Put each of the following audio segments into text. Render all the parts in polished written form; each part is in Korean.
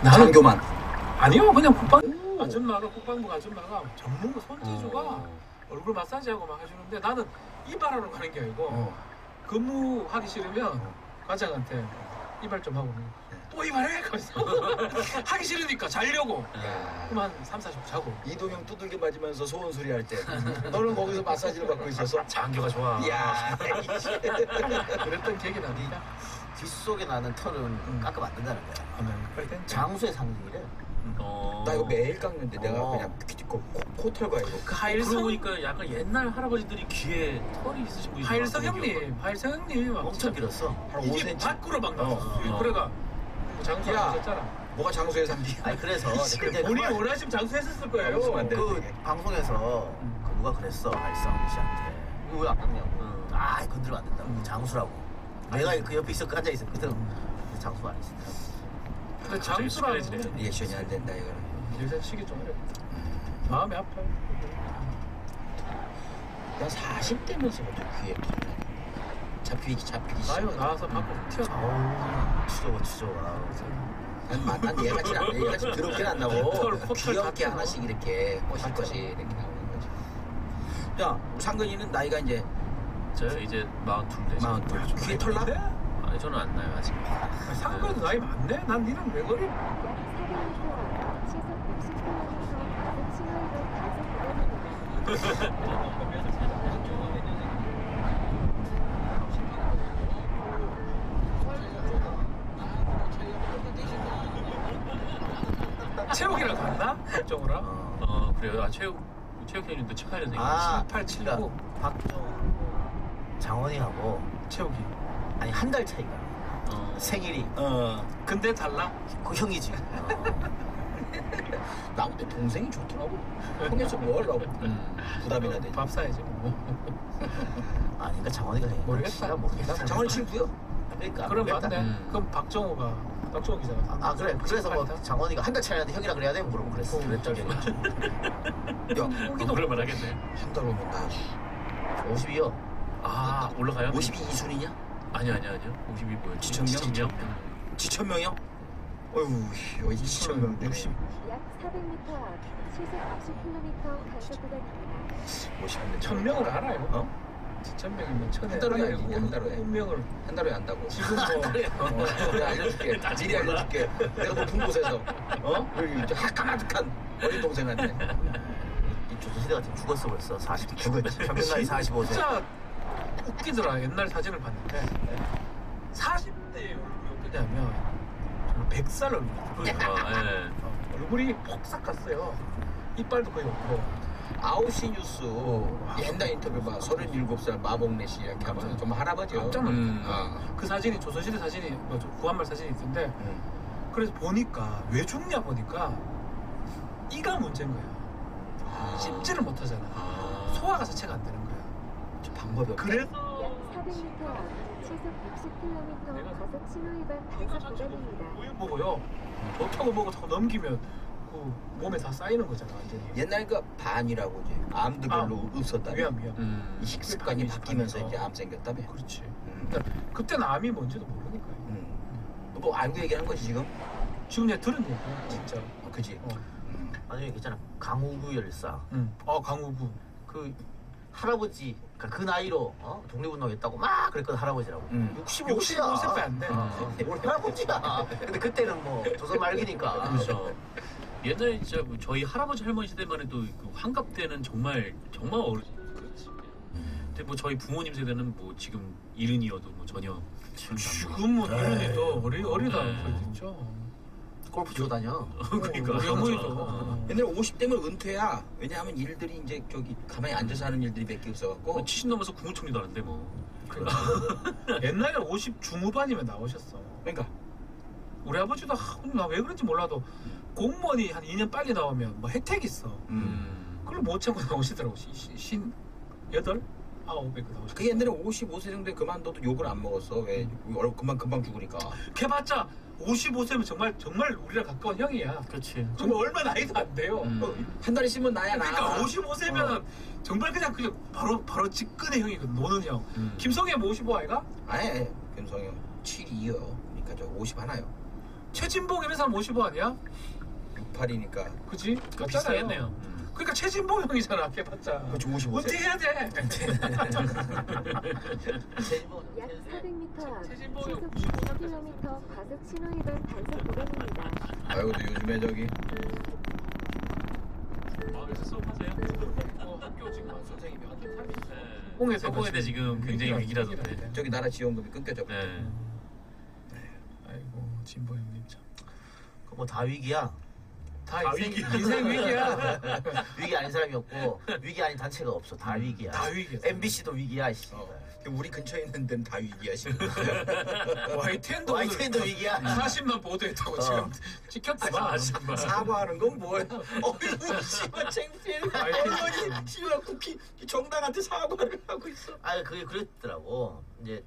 장교만. 아니요, 그냥 국방부 아줌마가 전문가 손재주가 얼굴 마사지하고 막 해주는데 나는 이발하러 가는 게 아니고 근무하기 싫으면 과장한테 이발 좀 하고 또 이발해? 그래서 하기 싫으니까 자려고 그럼 한 3-40분 자고 이동형 두들겨 맞으면서 소원 소리 할 때 너는 거기서 마사지를 받고 있었어? 장교가 좋아. 이야. 그랬던 기억이 납니다. 뒷속에 나는 털은 깎으면 안 된다는 거야. 장수의 상징이래. 나 이거 매일 깎는데 내가 그냥 코털과 이거. 그 하일성 그러고 보니까 약간 옛날 할아버지들이 귀에 털이 있으신 분이 하일성 형님 막 엄청 길었어. 한 이게 5cm. 밖으로 막 나왔어. 그래가 장수 하셨잖아. 뭐가 장수의 상징? 아니 그래서 근데 본인이 원하시면 장수했을 거예요. 그 방송에서 그 누가 그랬어 하일성 씨한테 이거 왜 안 깎냐고. 건드리면 안 된다고. 장수라고. 내가 그 옆에 앉아 있었거든. 장수가 안 했어. 근데 장수라는 리액션이 안 된다 이거는. 리액션 치기 좀 어렵다. 마음이 아파요. 난 40대면서부터 귀에 털 잡히기 나요 나와서 밖으로 튀어나와. 추저가. 난 얘같이 더럽게 안 나고 코털 귀엽게 다 하나씩 이렇게 꼬실꼬실 이렇게 나오는 거지. 야, 상근이는 나이가 이제 저요 이제 42 되죠. 42. 귀에 털 나? 아니 저는 안 나요 아직. 상근이도 나이 많네? 난 니랑 왜 그래? 체육이랑 같나? 박정우랑? 그래요. 체육 형님도 78년생이에요. 78, 79 장원이하고 체육이 아니 한 달 차이가. 생일이. 근데 달라? 그 형이지. 나 근데 동생이 좋더라고. 형에서 뭐 하려고 부담이나 되지. 밥 사야지 뭐. 그러니까 장원이가 해. 모르겠다. 장원이 친구요? 그러니까. 그럼 모르겠다. 맞네. 그럼 박정우 기자가. 그래. 그래서 뭐 장원이가 한 달 차이라는데 형이라 그래야 돼? 물어보고 그랬어. 그랬던 게 있지. 야, 그럴만 하겠네. 한 달 오면 나 52요. 올라가요? 52이순이냐? 아니요. 52 뭐예요? 지천명? 지천명이요? 어휴, 여기 지천명 60. 약 400m 앞 시속 60km 단속 구간입니다. 50명. 1000명을 알아요? 1000명이면 천에 한 달에 알지, 한 달에. 1명을 한 달에 안다고. 지금 뭐 내가 알려줄게. 미리 알려줄게. 내가 높은 곳에서 여기 까마득한 어린 동생한테. 이 조선시대 같은 죽었어 벌써. 40 죽었지. 평균 나이 45세. 진짜 웃기더라. 옛날 사진을 봤는데 40대 얼굴이 어떠냐면 정말 100살 얼굴이 얼굴이 폭삭 갔어요. 이빨도 거의 없고. 9시 뉴스 옛날 인터뷰 봐. 37살 마복래 씨 이렇게 하면 좀 할아버지요. 깜짝 놀랐다. 그 사진이 조선시대 사진이 구한말 사진이 있던데 그래서 보니까 왜 죽냐 보니까 이가 문제인 거야. 씹지를 못하잖아. 소화가 자체가 안 되는 거야. 저 방법이 없다. 그래서 약 400m 앞 시속 60km 과속 신호 위반 단속 구간입니다. 우유 먹어요. 버터고 뭐고 자꾸 넘기면 그 몸에 다 쌓이는 거잖아 완전히. 옛날 그 반이라고 이제 암도 별로 없었다. 위암. 이 식습관이 바뀌면서 반이죠. 이제 암 생겼다며. 그렇지. 그러니까 그때는 암이 뭔지도 모르니까요. 뭐 알고 얘기하는 거지 지금? 지금 내가 들은 얘기야 진짜. 그지. 아니 있잖아 강우구 열사. 강우구. 그 할아버지 그 나이로 독립운동했다고 막 그랬거든 할아버지라고. 65세야. 65세밖에 안 돼. 할아버지야. 근데 그때는 뭐 조선 말기니까. 그렇죠. 옛날에 진짜 저희 할아버지 할머니 시대만 해도 그 환갑 때는 정말 근데 뭐 저희 부모님 세대는 뭐 지금 70이어도 뭐 전혀 지금은 어른이도 어리다 그랬죠. 골프 치고 다녀. 그러니까. 우리 어머니도. 옛날에 50대면 은퇴야. 왜냐하면 일들이 이제 저기 가만히 앉아서 하는 일들이 몇 개 없어갖고. 70 넘어서 국무총리도 하는데 뭐. 옛날에 50 중후반이면 나오셨어. 그러니까 우리 아버지도 나 왜 그런지 몰라도 공무원이 한 2년 빨리 나오면 뭐 혜택이 있어. 그걸 못 참고 나오시더라고. 8? 9에 나오셨어. 그 옛날에 55세 정도에 그만둬도 욕을 안 먹었어. 왜 금방 죽으니까. 걔봤자 55세면 정말 우리랑 가까운 형이야. 그렇지. 정말 얼마 나이도 안 돼요. 한 달 있으면 나야 나. 그러니까 55세면 정말 그냥 바로 직근의 형이거든. 노는 형. 김성애 뭐 55 아이가? 아니 김성현 72요. 그러니까 저 50 하나요. 최진봉 이런 사람 55 아니야? 68이니까. 그지? 그 비슷하겠네요. 그러니까 최진봉 형이잖아. 걔봤자. 그렇지 55세. 어떻게 해야 돼? 약 400m 앞 최진봉이 시속 60km 과속 신호 위반 단속 구간입니다. 아이고 또 요즘에 저기 여기서 수업하세요? 학교 지금 선생님이 학교 성공회대 지금 굉장히 위기라던데. 저기 나라 지원금이 끊겨져. 네. 아이고 진보 형님 참. 그뭐 다 위기야. 다 다 인생, 위기. 인생 위기야. 위기 아닌 사람이 없고 위기 아닌 단체가 없어. 다 위기야. 다 위기야. MBC도 위기야. 씨. 우리 근처에 있는 데는 다 위기야 지금. YTN도 YTN도 위기야. 40만 보도했다고 지금 찍혔더만. 사과하는 건 뭐야? 어이구 씨발 창피해. 어머니 씨발 국회 정당한테 사과를 하고 있어. 아 그게 그랬더라고. 이제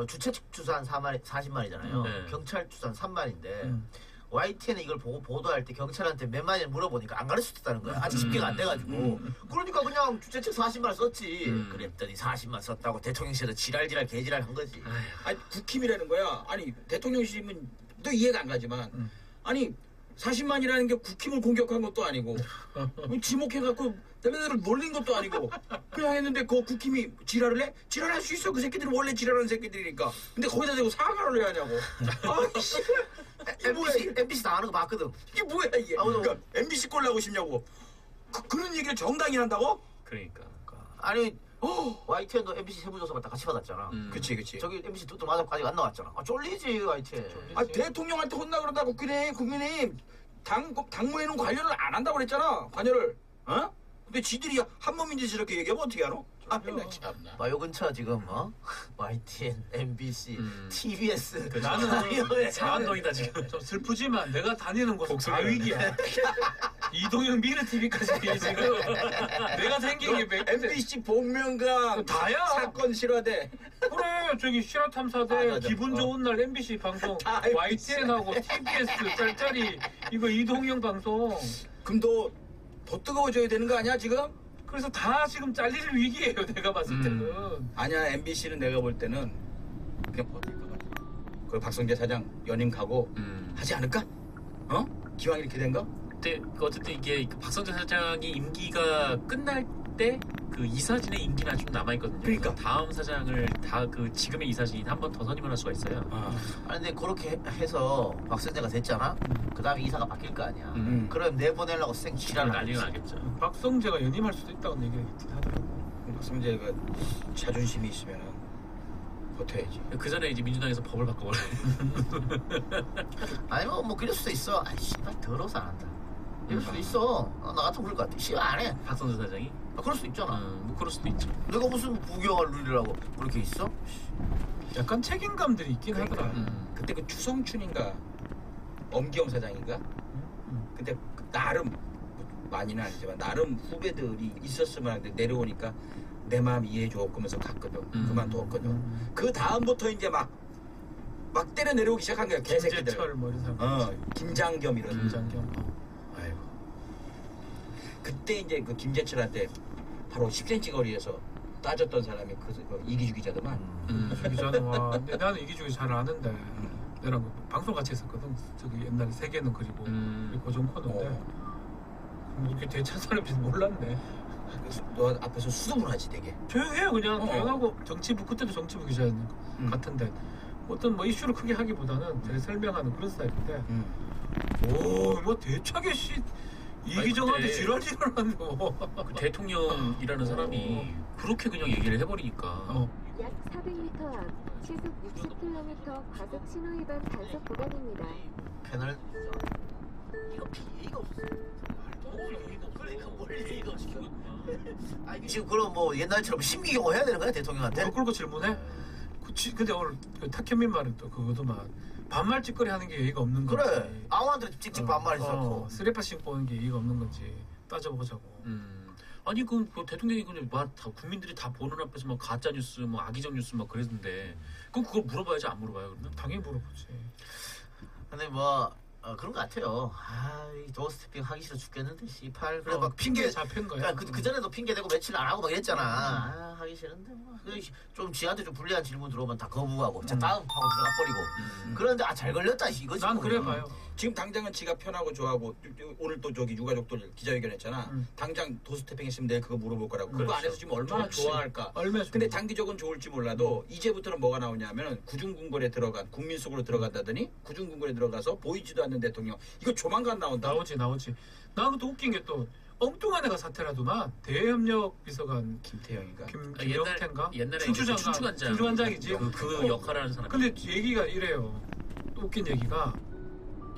주최 측 추산 40만이잖아요. 네. 경찰 추산 3만인데 YTN에 이걸 보고 보도할 때 경찰한테 몇 만인지 물어보니까 안 가르쳤다는 거야. 아직 집계가 안 돼가지고. 그러니까 그냥 주최 측 40만 썼지. 그랬더니 40만 썼다고 대통령실에서 지랄 개지랄 한 거지. 아니 국힘이라는 거야. 아니 대통령실은 또 이해가 안 가지만 아니 40만이라는 게 국힘을 공격한 것도 아니고 지목해갖고 내가 놀린 것도 아니고 그냥 했는데 그 국힘이 지랄을 해? 지랄할 수 있어. 그 새끼들은 원래 지랄하는 새끼들이니까. 근데 거기다 대고 사과를 왜 하냐고. 아이씨. MBC 다 하는 거 봤거든. 이게 뭐야 이게. 그러니까 MBC 꼴 나고 싶냐고. 그런 얘기를 정당이 한다고? 그러니까. 아니 YTN도 MBC 세부조사 다 같이 받았잖아. 그치. 저기 MBC 뚜뚜 맞아고 아직 안 나왔잖아. 쫄리지 YTN. 아 대통령한테 혼나 그런다고 그래. 국민이 당무에는 관여를 안 한다고 그랬잖아. 관여를. 어? 근데 지들이 한 몸인지 저렇게 얘기하면 어떻게 알아? 아, 나 참나. 요 근처 지금 YTN, MBC, TBS. 나는 상암동이다 지금. 좀 슬프지만 내가 다니는 곳은 다 위기야. 이동형 미르 TV까지 지금 내가 생긴 게 MBC 복면가 다야. 사건 실화대. 그래 저기 실화탐사대 맞아. 기분 좋은 날 MBC 방송 다 MBC. YTN하고 TBS 짤짤이 이거 이동형 방송 그럼 더 뜨거워져야 되는 거 아니야 지금? 그래서 다 지금 잘릴 위기예요 내가 봤을 때는. 아니야 MBC는 내가 볼 때는 그냥 버틸 것 같아. 그 박성재 사장 연임 가고 하지 않을까? 기왕 이렇게 된 거? 근데 어쨌든 이게 그 박성재 사장이 임기가 끝날 때 그 이사진의 임기는 좀 남아 있거든요. 그러니까. 다음 사장을 다 그 지금의 이사진이 한 번 더 선임을 할 수가 있어요. 아니 근데 그렇게 해서 박선재가 됐잖아. 그 다음에 이사가 바뀔 거 아니야. 그럼 내보내려고 생지랄을 난리가 나겠죠. 박성재가 연임할 수도 있다고 얘기를 하더라고. 박성재가 자존심이 있으면 버텨야지. 그 전에 이제 민주당에서 법을 바꿔버려. 아니면 뭐 그럴 수도 있어. 아이 씨발 더러워서 안 한다. 이럴 수도 있어. 나 같으면 그럴 것 같아. 씨발 안 해. 박성재 사장이? 그럴 수도 있잖아. 뭐 그럴 수도 있죠. 내가 무슨 부경할 룰이라고 그렇게 있어? 약간 책임감들이 있긴 그러니까. 하더라. 그때 그 추성춘인가 엄기영 사장인가? 근데 그 나름 많이는 아니지만 나름 후배들이 있었으면 하는데 내려오니까 내 마음 이해해줘 그러면서 갔거든. 그만뒀거든. 그 다음부터 이제 막 때려 내려오기 시작한 거야 개새끼들. 김재철 뭐 이런 사람. 김장겸 이런. 김장겸. 아이고. 그때 이제 그 김재철한테 바로 10cm 거리에서 따졌던 사람이 그 이기주 기자더만. 기자는 와. 근데 나는 이기주기 잘 아는데 내랑 그 방송 같이 했었거든. 저기 옛날에 세계는 그리고 고정 코너인데 뭐 이렇게 대찬 사람인지 몰랐네. 그래서 너 앞에서 수습을 하지 되게. 조용해요 그냥. 조용하고 정치부 그때도 정치부 기자였는 것 같은데 어떤 뭐 이슈를 크게 하기보다는 되게 설명하는 그런 스타일인데 뭐 대차게 씨 이기정한테 그때 지랄하는 거. 그 대통령이라는 사람이 그렇게 그냥 얘기를 해버리니까. 약 400m 앞 시속 60km 과속 신호 위반 단속 구간입니다. 패널 이거 예의가 없어. 그러니까 뭘 예의가 없어. 아니 지금 그럼 뭐 옛날처럼 심기경호 해야 되는 거야 대통령한테? 뭐 끌고 질문해? 그치. 근데 오늘 그 탁현민 말은 또 그거도만 반말 찌꺼리 하는 게 예의가 없는 건지. 그래 아무한테 찍찍 반말했었고 쓰레빠 신고 오는 게 예의가 없는 건지 따져보자고. 아니 그 대통령이 그냥 다 국민들이 다 보는 앞에서 막 가짜 뉴스, 뭐 악의적 뉴스 막 그랬는데 그럼 그걸 물어봐야지 안 물어봐요 그러면? 당연히 물어보지. 근데 뭐 그런 것 같아요. 이 도어 스태핑 하기 싫어 죽겠는데 씨발. 그래 막 핑계 핑계 잡힌 거야. 그러니까 그 전에도 핑계 대고 며칠 안 하고 막 이랬잖아. 하기 싫은데 뭐. 좀 지한테 좀 불리한 질문 들어오면 다 거부하고 자 다음 하고 들어가 버리고. 그런데 잘 걸렸다 이거지. 난 뭐. 그래 봐요. 지금 당장은 지가 편하고 좋아하고 오늘 또 저기 유가족들 기자회견했잖아. 당장 도스태핑 했으면 내가 그거 물어볼 거라고. 그거 안 해서 지금 얼마나 그렇지. 좋아할까. 얼마나 근데 단기적으로는 좋을지 몰라도 이제부터는 뭐가 나오냐면 구중궁궐에 들어간 국민 속으로 들어간다더니 구중궁궐에 들어가서 보이지도 않는 대통령. 이거 조만간 나온다. 나오지. 나는 또 웃긴 게 또 엉뚱한 애가 사퇴라더만 대협력 비서관 김태형인가? 김영태인가? 옛날에 춘추관장. 춘추관장이지. 그 역할을 하는 사람. 근데 얘기가 이래요. 또 웃긴 얘기가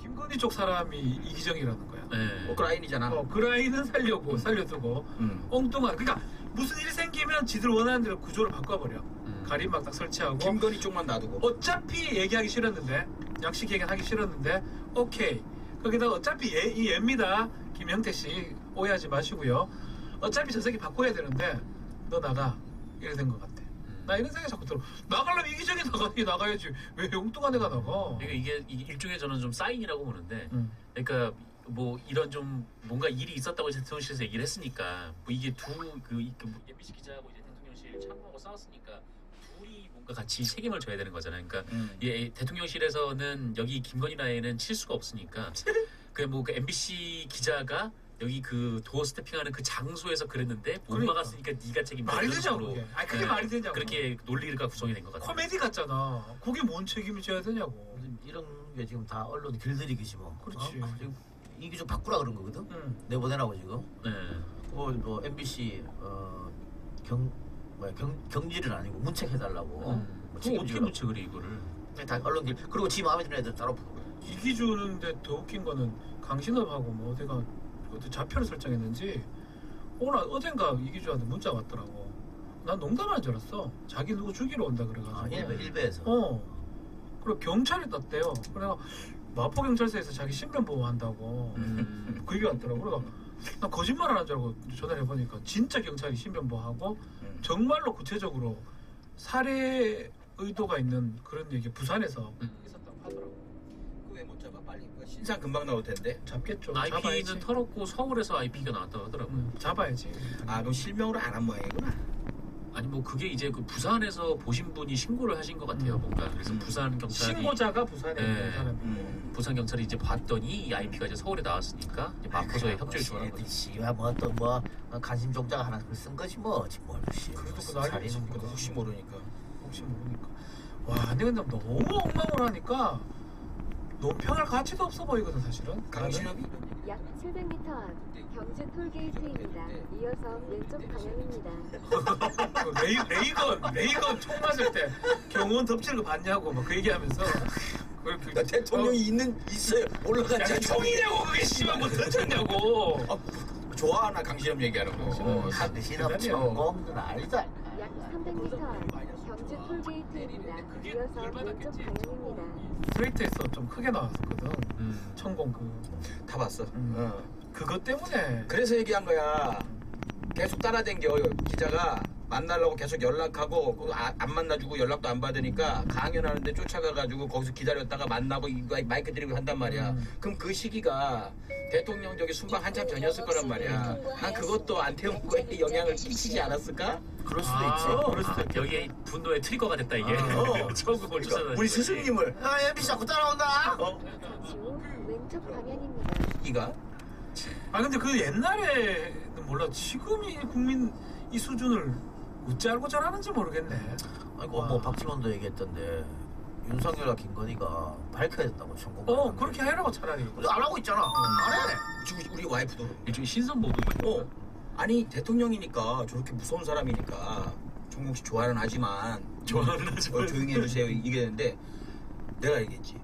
김건희 쪽 사람이 이기정이라는 거야. 네. 그 라인이잖아. 그 라인은 살려두고 엉뚱한. 그러니까 무슨 일이 생기면 지들 원하는 대로 구조를 바꿔버려. 가림막 딱 설치하고. 김건희 쪽만 놔두고. 어차피 얘기하기 싫었는데 양식 얘기하기 싫었는데 오케이. 거기다가 어차피 이 얘입니다. 김영태 씨 오해하지 마시고요. 어차피 저 새끼 바꿔야 되는데 너 나가. 이래 된 것 같아. 나 이런 생각이 자꾸 들어. 나가려면 이기적이 나가야지. 왜 엉뚱한 애가 나가? 그러니까 이게 일종의 저는 좀 사인이라고 보는데, 그러니까 뭐 이런 좀 뭔가 일이 있었다고 대통령실에서 얘기를 했으니까 뭐 이게 MBC 기자하고 이제 대통령실 참모하고 싸웠으니까 둘이 뭔가 같이 책임을 져야 되는 거잖아요. 그러니까 대통령실에서는 여기 김건희 라인은 칠 수가 없으니까 그 MBC 기자가 여기 그 도어 스태핑하는 그 장소에서 그랬는데 못 그러니까. 막았으니까 네가 책임져. 말이 되냐고 그게. 그게 말이 되냐고. 그렇게 논리가 구성이 된 것 같아요. 코미디 같잖아. 그게 뭔 책임을 져야 되냐고. 이런 게 지금 다 언론 길들이기지 뭐. 그렇지. 지금 이게 좀 바꾸라 그런 거거든. 내보내라고 지금. 네. 뭐 MBC 경질은 아니고 문책해달라고. 뭐 그럼 어떻게 문책을 해 이거를? 다 언론 길. 그리고 지 마음에 드는 애들 따로 부르고. 이기주는데 더 웃긴 거는 강신업하고 뭐 어디가 어디 좌표를 설정했는지 오늘 어젠가 이기주한테 문자가 왔더라고. 난 농담하는 줄 알았어. 자기 누구 죽이러 온다 그래가지고. 일베에서. 그리고 경찰이 떴대요. 그래가 마포경찰서에서 자기 신변 보호한다고 그 얘기 왔더라고. 그래가 나 거짓말 하는 줄 알고 전화를 해보니까 진짜 경찰이 신변 보호하고 정말로 구체적으로 살해 의도가 있는 그런 얘기 부산에서 있었다고 하더라고. 왜 못 잡아? 빨리 신상 금방 나올 텐데. 잡겠죠. IP는 잡아야지. 털었고 서울에서 IP가 나왔다고 하더라고요. 잡아야지. 그럼 실명으로 안 한 모양이구나. 아니 뭐 그게 이제 그 부산에서 보신 분이 신고를 하신 것 같아요. 뭔가 그래서 부산 경찰이 신고자가 부산에 있는 사람이. 부산 경찰이 이제 봤더니 이 IP가 이제 서울에 나왔으니까 이제 마포서에 협조를 주는 거죠. 씨와 뭐또 관심 종자가 하나 쓴 거지 뭐. 뭘 씨. 그래도 그 난리지. 혹시 모르니까. 와, 근데 너무 엉망으로 하니까 논평할 가치도 없어 보이거든 사실은. 강신업이 약 700m 앞 경주 톨게이트입니다. 이어서 왼쪽 방향입니다. 레이건 총 맞을 때 경호원 덮치는 거 봤냐고 막 그 얘기하면서 나 대통령이 있어요. 올라갔지. 야, 총이냐고 그게 씨발 뭐 던졌냐고. 좋아하나 강신업 얘기하는 거. 강신업 전공들 알다. 약 300m 앞 경주 톨게이트입니다. 이어서 왼쪽 방향입니다. 스트레이트에서 좀 크게 나왔었거든. 천공 다 봤어. 그것 때문에. 그래서 얘기한 거야. 계속 따라댕겨 기자가 만나려고 계속 연락하고 안 만나주고 연락도 안 받으니까 강연하는데 쫓아가가지고 거기서 기다렸다가 만나고 마이크 드리고 한단 말이야. 그럼 그 시기가 대통령 저기 순방 한참 전이었을 거란 말이야. 난 그것도 안태웅 거에 영향을 끼치지 않았을까? 그럴 수도 있지. 그럴 수도 있지. 여기에 분노의 트리거가 됐다 이게. 처음 그걸 쫓아다니는 우리 거지. 스승님을 MBC 자꾸 따라온다. 주 왼쪽 방향입니다. 이가 근데 그 옛날에는 몰라. 지금이 국민 이 수준을 어찌 알고 잘하는지 모르겠네. 아이고 뭐 박지원도 얘기했던데 윤석열과 김건희가 밝혀야 된다고 전공. 그렇게 해라고 차라리. 안 하고 있잖아. 안 해. 지금 우리 와이프도 일종의 신선 보도. 아니 대통령이니까 저렇게 무서운 사람이니까 종국 씨 좋아는 하지만 조용히 해주세요 이게 되는데 내가 얘기했지.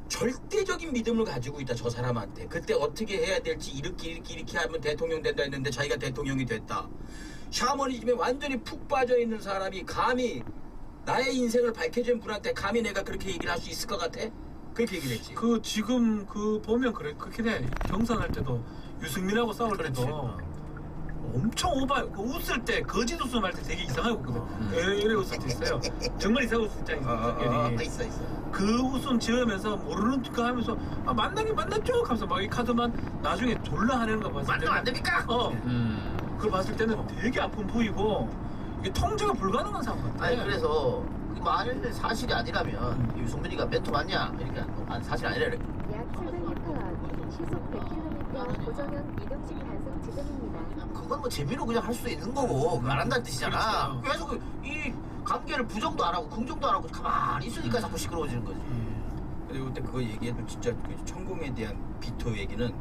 절대적인 믿음을 가지고 있다 저 사람한테. 그때 어떻게 해야 될지 이렇게 하면 대통령 된다 했는데 자기가 대통령이 됐다. 샤머니즘에 완전히 푹 빠져있는 사람이 감히 나의 인생을 밝혀준 분한테 감히 내가 그렇게 얘기를 할 수 있을 것 같아? 그렇게 얘기를 했지. 지금 보면 그렇긴 해. 경선할 때도 유승민하고 싸울 때도 엄청 웃을 때 거짓 웃음 할 때 되게 이상하게 웃거든. 이래 웃을 때 있어요. 정말 이상하게 웃을 때 있어요. 있어. 그 웃음 지으면서 모르는 척 하면서 아, 만나긴 만났죠 하면서 막 이 카드만 나중에 졸라 하는 거 봤을 만나면 안 됩니까? 그걸 봤을 때는 되게 아픈 부위고 이게 통제가 불가능한 상황 같아. 아니 그래서 만일 사실이 아니라면 유승민이가 멘토 맞냐? 그러니까 사실 아니래. 약 700m 앞 시속 100km 고정형 이동식 단속 지점입니다. 그건 뭐 재미로 그냥 할 수도 있는 거고 그거 안 한다는 뜻이잖아. 그렇죠. 계속 이 관계를 부정도 안 하고 긍정도 안 하고 가만히 있으니까 자꾸 시끄러워지는 거지. 그리고 그때 그거 얘기해도 진짜 그 천공에 대한 비토 얘기는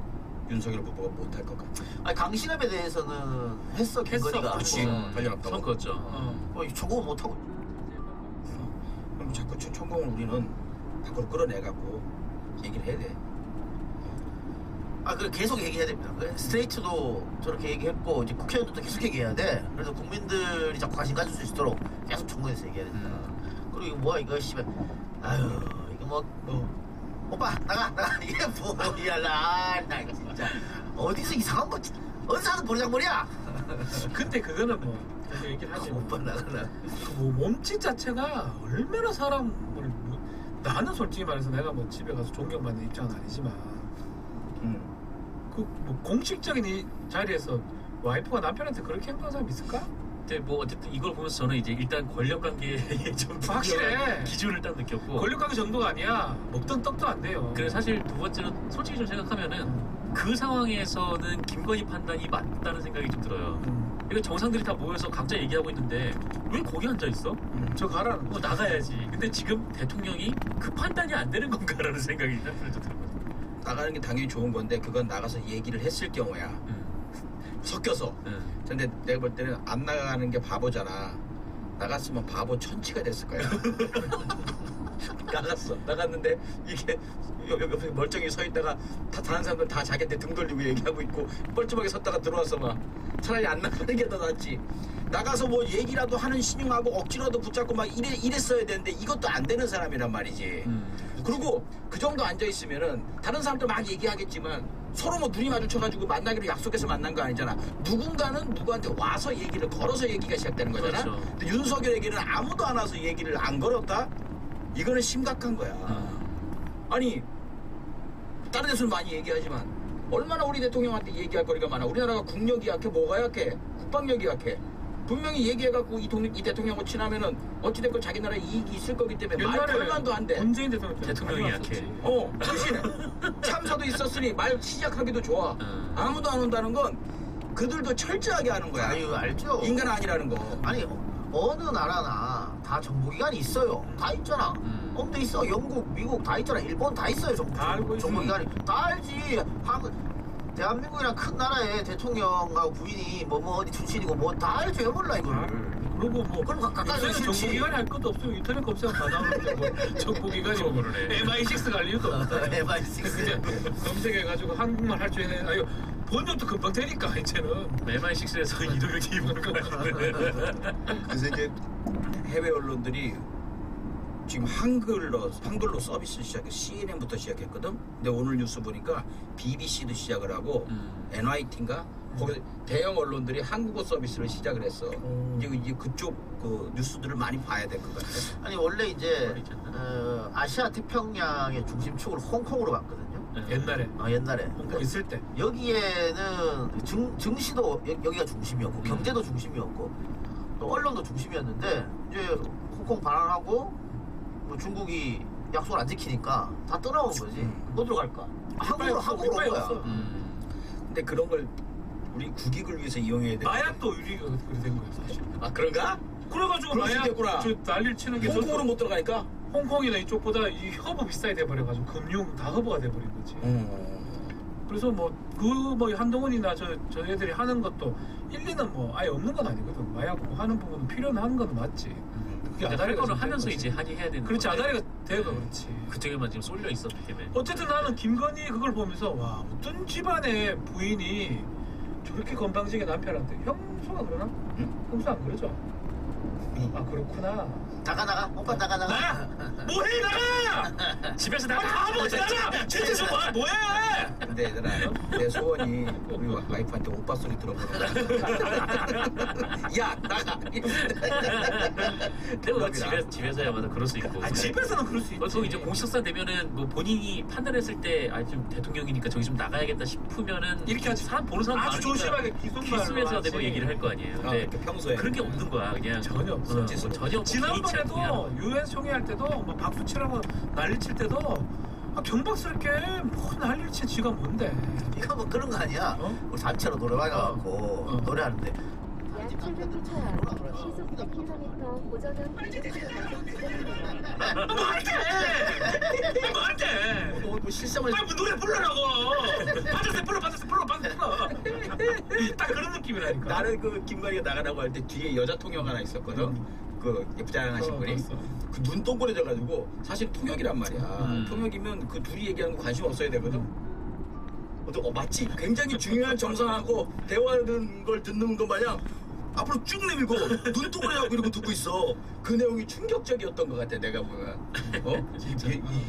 윤석열 후보가 못할 것 같아. 아니 강신업에 대해서는 했어 김건희가. 그렇지. 관련 없다고. 선 그었죠. 저거 못하고. 그럼 자꾸 천공을 우리는 밖으로 끌어내갖고 얘기를 해야 돼. 그 계속 얘기해야 됩니다. 스트레이트도 저렇게 얘기했고 이제 국회의원들도 계속 얘기해야 돼. 그래서 국민들이 자꾸 관심 가질 수 있도록 계속 정부에서 얘기해야 된다. 그리고 이거 뭐야 이거 씨발. 아유 이거 뭐 오빠 나가 이게 뭐야 나 이거 진짜 어디서 이상한 거 어디서 하는 버리장머리야. 근데 그거는 뭐 계속 얘기를 하지. 오빠 나가. 뭐 몸짓 자체가 얼마나 사람을 나는 솔직히 말해서 내가 뭐 집에 가서 존경받는 입장은 아니지만 그 뭐 공식적인 이 자리에서 와이프가 남편한테 그렇게 행동하는 사람이 있을까? 근데 뭐 어쨌든 이걸 보면서 저는 이제 일단 권력 관계에 좀 확실해. 기준을 딱 느꼈고 권력관계 정도가 아니야. 먹던 떡도 안 돼요. 그래서 사실 두 번째는 솔직히 좀 생각하면은 그 상황에서는 김건희 판단이 맞다는 생각이 좀 들어요. 이거 정상들이 다 모여서 각자 얘기하고 있는데 왜 거기 앉아 있어? 저 가라는 거. 나가야지. 근데 지금 대통령이 그 판단이 안 되는 건가라는 생각이 한편으로 들거든요. 나가는 게 당연히 좋은 건데 그건 나가서 얘기를 했을 경우야. 섞여서. 근데 내가 볼 때는 안 나가는 게 바보잖아. 나갔으면 바보 천치가 됐을 거야. 나갔는데 이게 옆에 멀쩡히 서 있다가 다른 사람들 다 자기한테 등 돌리고 얘기하고 있고 뻘쭘하게 섰다가 들어와서 막 차라리 안 나가는 게 더 낫지. 나가서 뭐 얘기라도 하는 신용하고 억지로도 붙잡고 막 이랬어야 되는데 이것도 안 되는 사람이란 말이지. 그리고 그 정도 앉아 있으면은 다른 사람도 막 얘기하겠지만 서로 뭐 눈이 마주쳐가지고 만나기로 약속해서 만난 거 아니잖아. 누군가는 누구한테 와서 얘기를 걸어서 얘기가 시작되는 거잖아. 그렇죠. 근데 윤석열에게는 아무도 안 와서 얘기를 안 걸었다? 이거는 심각한 거야. 아니 다른 데서는 많이 얘기하지만 얼마나 우리 대통령한테 얘기할 거리가 많아. 우리나라가 국력이 약해, 뭐가 약해, 국방력이 약해. 분명히 얘기해갖고 이 대통령하고 친하면은 어찌됐건 자기 나라에 이익이 있을 거기 때문에 말 별만도 안 돼. 문재인 대통령이 약해. 대신에 참사도 있었으니 말 시작하기도 좋아. 아무도 안 온다는 건 그들도 철저하게 하는 거야. 아유 알죠. 인간 아니라는 거. 아니 어느 나라나 다 정보기관이 있어요. 다 있잖아. 엄도 있어. 영국, 미국 다 있잖아. 일본 다 있어요. 다 알고 있어. 정보기관이 다 알지. 대한민국이랑 큰 나라의 대통령하고 부인이 뭐 어디 출신이고 뭐 다 알죠. 왜 몰라 이거를. 그리고 뭐 그럼 가까이서 요새는 싫지. 정보기관이 할 것도 없어요. 인터넷 검색하면 다 나오는데 뭐 정보기관이 뭐 MI6가 알 이유도 없다. MI6. 그냥 검색해가지고 한국말 할 줄 아는 아유 번역도 금방 되니까 이제는. MI6에서 이동혁이 입는 거 같은데. 그래서 이제 해외 언론들이 지금 한글로 서비스 시작해. CNN부터 시작했거든. 근데 오늘 뉴스 보니까 BBC도 시작을 하고 NYT인가 거기 대형 언론들이 한국어 서비스를 시작을 했어. 이제 그쪽 그 뉴스들을 많이 봐야 될 것 같아. 아니 원래 이제 아시아 태평양의 중심축을 홍콩으로 봤거든요. 옛날에 옛날에 홍콩 있을 때 여기에는 증시도 여기가 중심이었고 경제도 중심이었고 또 언론도 중심이었는데 이제 홍콩 반환하고 뭐 중국이 약속을 안 지키니까 다 떠나온 거지. 어디로 갈까? 한국으로 온 거야. 근데 그런 걸 우리 국익을 위해서 이용해야 돼. 마약도 유리가 그렇게 된 거예요 사실. 아 그런가? 그래가지고 그럴 수 마약 있겠구나. 저 난리를 치는 게 홍콩으로 못 들어가니까. 홍콩이나 이쪽보다 이 허브 비싸게 돼버려가지고 금융 다 허브가 돼버린 거지. 그래서 뭐 한동훈이나 저 애들이 하는 것도 일리는 뭐 아예 없는 건 아니거든. 마약 뭐 하는 부분은 필요는 하는 건 맞지. 그게 할 거를 좀 하면서 된 이제 거지. 한의해야 되는 그렇지 건데. 아다리가 돼가 그렇지. 그쪽에만 지금 쏠려 있었기 때문에. 어쨌든 나는 김건희 그걸 보면서 와 어떤 집안의 부인이 저렇게 건방지게 남편한테 형수가 그러나? 형수 안 그러죠? 아 그렇구나. 나가 오빠 나가. 뭐해 나가! 집에서 나가! 뭐지 나가! 집에서 뭐해! 근데 얘들아 내 소원이 우리 와이프한테 오빠 소리 들어보는 거야. 야 나가. 근데 뭐 집에서야마다 그럴 수 있고. 집에서는 그럴 수 있지. 또 이제 공식사 되면은 뭐 본인이 판단했을 때 좀 대통령이니까 저기 좀 나가야겠다 싶으면은 이렇게 하지. 사람 보는 사람 아주 조심하게 기수에서 내고 얘기를 할 거 아니에요. 근데 평소에 그런 게 없는 거야 그냥. 전혀 없어. 전혀 없고 지난번에도 유엔 총회할 때도 뭐 박수 치라고 난리 칠 때도 경박스럽게 뭐 난리를 친 지가 뭔데? 이거 뭐 그런 거 아니야? 우리 단체로 노래방 가갖고 노래하는데 약 700m 시속 100km 고전원 200km 말돼! 뭐 실성을 빨리 노래 부르라고! 받았어 불러! 딱 그런 느낌이라니까. 나는 그 김건희가 나가라고 할 때 뒤에 여자 통역 하나 있었거든. 그 부장하신 분이 그 눈 동그래져가지고 사실 통역이란 말이야. 통역이면 그 둘이 얘기하는 거 관심 없어야 되거든. 맞지? 굉장히 중요한 정상하고 대화하는 걸 듣는 것 마냥 앞으로 쭉 내밀고 눈 동그래져갖고 이러고 듣고 있어. 그 내용이 충격적이었던 것 같아 내가 보면.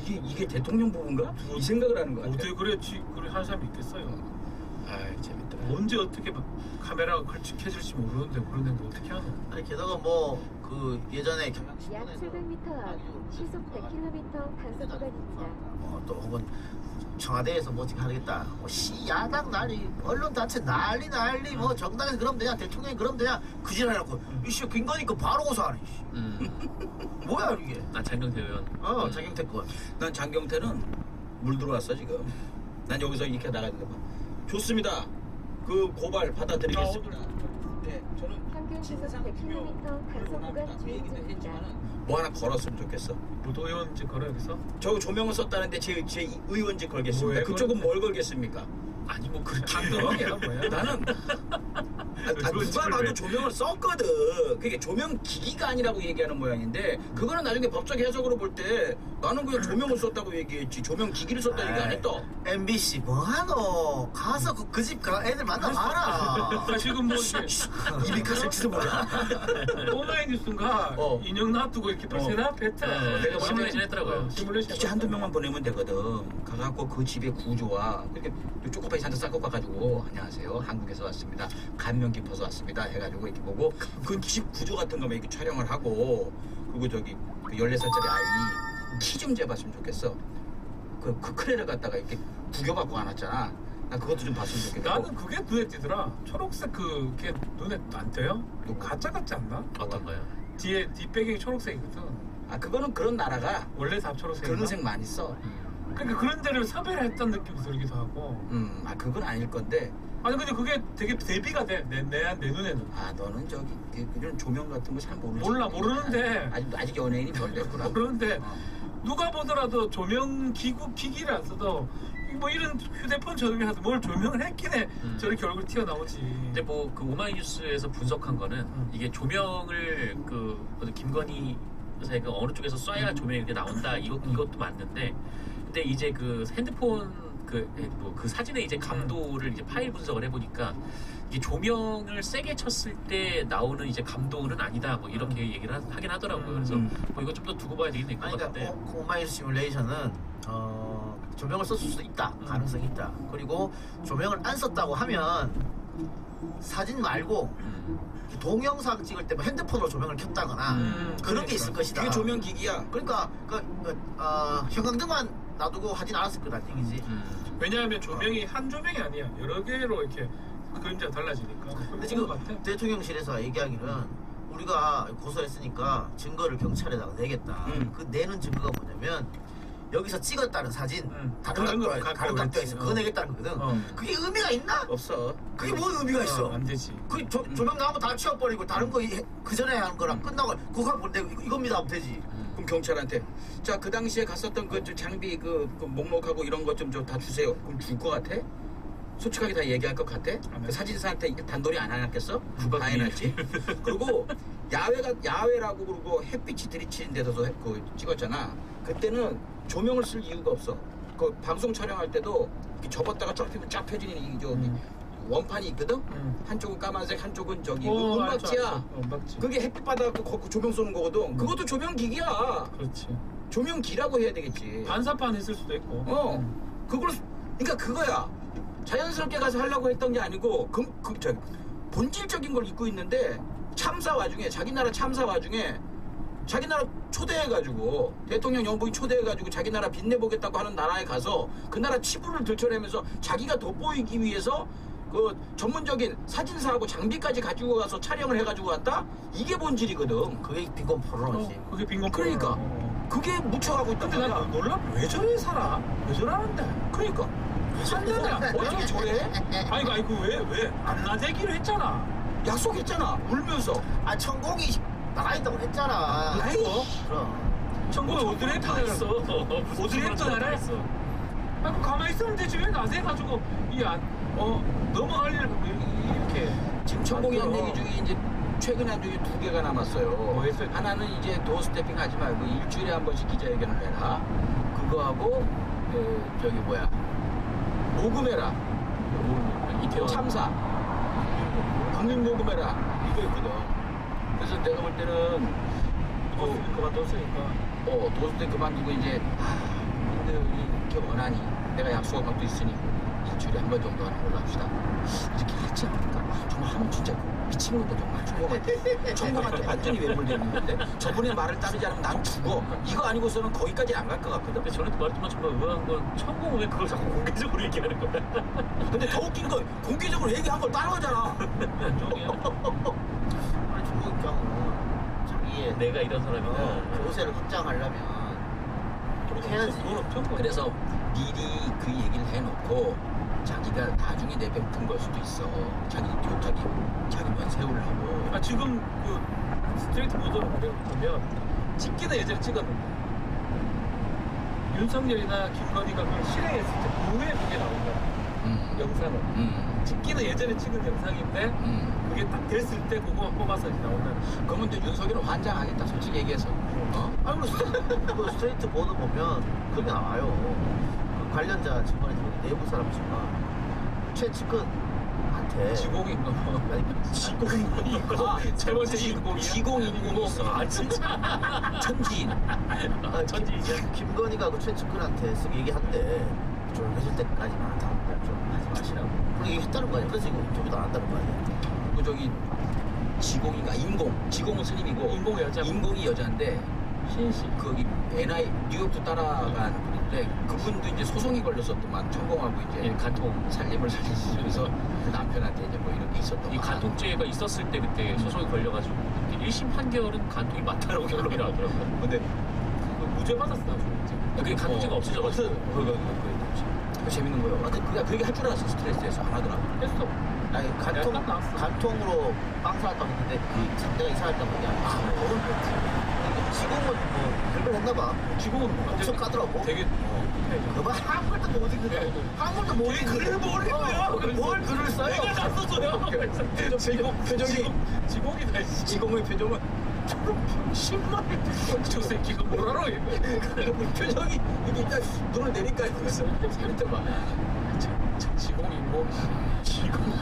이게 대통령 부부인가? 이 생각을 하는 것 같아. 어떻게 그래 한 사람이 있겠어요? 아 재밌다. 언제 어떻게 막 카메라가 걸쭉해질지 모르는데 그런 데 어떻게 하노? 아니 게다가 뭐 그 예전에 약 700m 앞 시속 100km 단속 구간입니다. 또 혹은 청와대에서 뭐 어떻게 하겠다 뭐 야당 난리 언론단체 난리 뭐 정당에서 그러면 되냐 대통령이 그러면 되냐 그 짓을 해놓고 이씨 김건희 거 바로 고소하네 뭐야 이게 장경태 의원. 장경태 거 난 장경태는 물 들어왔어 지금. 난 여기서 이렇게 나가는데 봐. 좋습니다. 그 고발 받아들이겠습니다. 네, 저는 평균 시속 100km 단속 구간 주행 중입니다. 뭐 하나 걸었으면 좋겠어. 무도의원직 걸어 여기서? 저 조명을 썼다는데 제 의원직 걸겠습니다. 뭐에 그쪽은 뭘 걸겠습니까? 아니 뭐 그렇게 감동이야 뭐야? 나는 누가 봐도 조명을 썼거든. 그게 조명 기기가 아니라고 얘기하는 모양인데 그거는 나중에 법적 해석으로 볼 때 나는 그냥 조명을 썼다고 얘기했지 조명 기기를 썼다 얘기 안 했다. MBC 뭐하노 가서 그 집 가 애들 만나봐라 지금 뭐 입이 가실지도 몰라. 오마이뉴스인가 인형 놔두고 이렇게 벌써 뱉어. 내가 시뮬레이션 했더라고요. 시뮬레이션. 기자 한두 명만 보내면 되거든. 가갖고 그 집의 구조와 그렇게 쪼꼬파이 잔뜩 싸고 가가지고 안녕하세요 한국에서 왔습니다. 감명 깊어서 왔습니다 해가지고 이렇게 보고 그 집 구조 같은 거만 이렇게 촬영을 하고 그리고 저기 그 14살짜리 아이 키 좀 재봤으면 좋겠어. 그 크레를 갖다가 이렇게 구겨갖고 안 왔잖아. 나 그것도 좀 봤으면 좋겠고. 나는 그게 눈에 띄더라. 초록색 그게 눈에 안 띄어요? 가짜 같지 않나? 어떤가요? 뒤에 뒷배경이 초록색이거든. 아 그거는 그런 나라가 원래 다 초록색인가? 그런 색 많이 써. 그러니까 그런 데를 섭외를 했던 느낌이 들기도 하고. 아 그건 아닐 건데. 아니 근데 그게 되게 대비가 돼. 내 눈에는. 아 너는 저기 그런 조명 같은 거 잘 모르지. 모르는데. 아직 연예인이 덜 됐구나. 모르는데 누가 보더라도 조명 기기를 안 써도 뭐 이런 휴대폰 조명이라도 뭘 조명을 했긴 해. 저렇게 얼굴 튀어나오지. 근데 뭐 그 오마이뉴스에서 분석한 거는 이게 조명을 그 김건희 여사가 어느 쪽에서 쏴야 조명이 이렇게 나온다 이것도 맞는데 근데 이제 그 핸드폰 그 사진의 이제 감도를 이제 파일 분석을 해보니까 이게 조명을 세게 쳤을 때 나오는 이제 감도는 아니다 뭐 이렇게 얘기를 하긴 하더라고요. 그래서 뭐 이거 좀 더 두고 봐야 되겠네. 그러니까 오마이뉴스 시뮬레이션은 조명을 썼을 수도 있다 가능성이 있다. 그리고 조명을 안 썼다고 하면 사진 말고 동영상 찍을 때 뭐 핸드폰으로 조명을 켰다거나 그런 게 있을 것이다. 그게 조명 기기야. 그러니까 형광등만 놔두고 하진 않았을 거란 얘기지. 왜냐하면 조명이 한 조명이 아니야. 여러 개로 이렇게 그림자가 달라지니까. 근데 지금 대통령실에서 얘기하기는 우리가 고소했으니까 증거를 경찰에다가 내겠다. 그 내는 증거가 뭐냐면 여기서 찍었다는 사진 다른 각도에 있어. 그거 내겠다는 거거든. 그게 의미가 있나? 없어. 그게 뭔 의미가 있어? 안 되지. 그 조명 나오면 다 치워버리고 다른 거 그 전에 하는 거랑 끝나고 그거 갖고 이겁니다 하면 되지. 그럼 경찰한테 자 그 당시에 갔었던 그 장비 그 목록하고 이런 것 좀 다 주세요. 그럼 줄 것 같아? 솔직하게 다 얘기할 것 같아? 그 사진사한테 단돌이 안 해놨겠어? 다 해놨지. 그리고 야외라고 그러고 햇빛이 들이치는 데서도 찍었잖아. 그때는 조명을 쓸 이유가 없어. 그 방송 촬영할 때도 접었다가 쫙 펴지는 원판이 있거든. 한쪽은 까만색, 한쪽은 저기 알죠, 은박지야. 알죠. 은박지. 그게 햇빛 받아갖고 조명 쏘는 거거든. 그것도 조명기기야. 그렇지. 조명기라고 해야 되겠지. 반사판 했을 수도 있고. 그걸 그러니까 그거야. 자연스럽게 가서 하려고 했던 게 아니고 본질적인 걸 입고 있는데 참사 와중에 자기 나라 참사 와중에 자기 나라 초대해가지고 대통령 영부인 초대해가지고 자기 나라 빛내보겠다고 하는 나라에 가서 그 나라 치부를 들춰내면서 자기가 돋보이기 위해서 그 전문적인 사진사하고 장비까지 가지고 가서 촬영을 해가지고 왔다? 이게 본질이거든. 그게 빈곤 포로지. 그게 빈곤. 그러니까 그게 묻혀가고 있단 근데 말이야. 난 놀라 왜 저래 살아? 왜 저러는데? 그러니까 살잖아. 어떻게 저래? 아니 왜안 나대기로 했잖아. 약속했잖아 울면서. 아 천공이 나가 있다고 했잖아. 그거? 그럼. 천국에 오드리 다 헵번을 했어. 오드리 헵번 알아? 했어. 아니 가만히 있으면 되지 왜 나대가지고 넘어갈 일 이렇게. 지금 천공이 한 만들어. 얘기 중에 이제 최근에 한 중에 2개가 남았어요. 뭐 했어요? 하나는 이제 도어 스태핑 하지 말고 일주일에 한 번씩 기자회견을 해라. 그거하고 저기 뭐야 녹음해라. 이태원 참사 강림 녹음해라 이거 있거든. 그래서 내가 볼 때는 그만뒀으니까. 도스태 그만두고 이제 근데 이렇게 원하니 내가 약속한 것도 있으니 일주일에 한 번 정도 하는 걸로 합시다. 이렇게 하지 않을까? 정말 하면 진짜 미친 건데 정말 죽어 같아. 천공한테 완전히 외몰되는 건데 저분의 말을 따르지 않으면 난 죽어. 이거 아니고서는 거기까지 안 갈 것 같거든. 근데 저는 말했지만 정말 의아한 건 천공 왜 그걸 자꾸 공개적으로 얘기하는 거야? 근데 더 웃긴 건 공개적으로 얘기한 걸 따라하잖아. 쪽이야. 아니 중국 입장은 자기의 내가 이런 사람이다. 교세를 확장하려면 그렇게 해야지. 돈 엄청 벌어. 그래서 미리 그 얘기를 해놓고 자기가 나중에 내뱉은 걸 수도 있어. 자기만 세우려고. 지금 그 스트레이트 보도를 보면 찍기는 예전에 찍었는데 윤석열이나 김건희가 그걸 실행했을 때 후에 그게 나온 거야. 영상은. 찍기는 예전에 찍은 영상인데 그게 딱 됐을 때 그거 뽑아서 이제 나오는. 그러면 이제 윤석열은 환장하겠다 솔직히 얘기해서. 아니 그 스트레이트 보도 보면 그게 나와요. 그 관련자 증언에 들어온 내부 사람 증언. 최측근한테 지공인가 뭐. 아니 세 번째 인공이야? 지공인공이 있어. 아 진짜? 천지인. 천지이자. 김건희가 그 최측근한테 쓱 얘기한대. 좀 해줄 때까지만 좀 하지 마시라고. 그렇게 얘기했다는 거 아니야. 그래서 이거 인터뷰도 안 한다는 거 아니야. 그 저기 지공인가 인공. 지공은 스님이고 인공 여자. 인공이 여자인데 신씨. 거기 NI 뉴욕도 따라간 분인데 그분도 이제 소송이 걸렸었더만 천공하고 이제 간통. 살림을 살리면서 그 남편한테 이제 뭐 이런 게 있었던 이 간통죄가 있었을 때 그때 소송이 걸려가지고 1심 판결은 간통이 맞다라고 결론이 나왔더라고요. 근데 그 무죄 받았어 나중에. 그게 간통죄가 없어져가지고. 그거 재밌는 거예요. 근데 그냥 그렇게 할 줄 알았어. 스트레스에서 안 하더라고. 했어. 아니 약간 나왔어. 간통으로 빵 사왔다고 했는데 그 상대가 이상했단 말이야. 그건 그렇지. 지금은 뭐 별걸 했나봐. 지공은 엄청 까더라고. 되게 그만 한글도 못 읽는데 한글도 못 읽는데 글을 뭘 읽어요? 뭘 글을 써요? 내가 다 썼어요. 표정이 지공이다. 씨. 지공의 표정은 10만 저 새끼가 뭐라고 표정이 이게 그냥 눈을 내니까 그래서 재밌다 봐. 지공이 뭐 지공.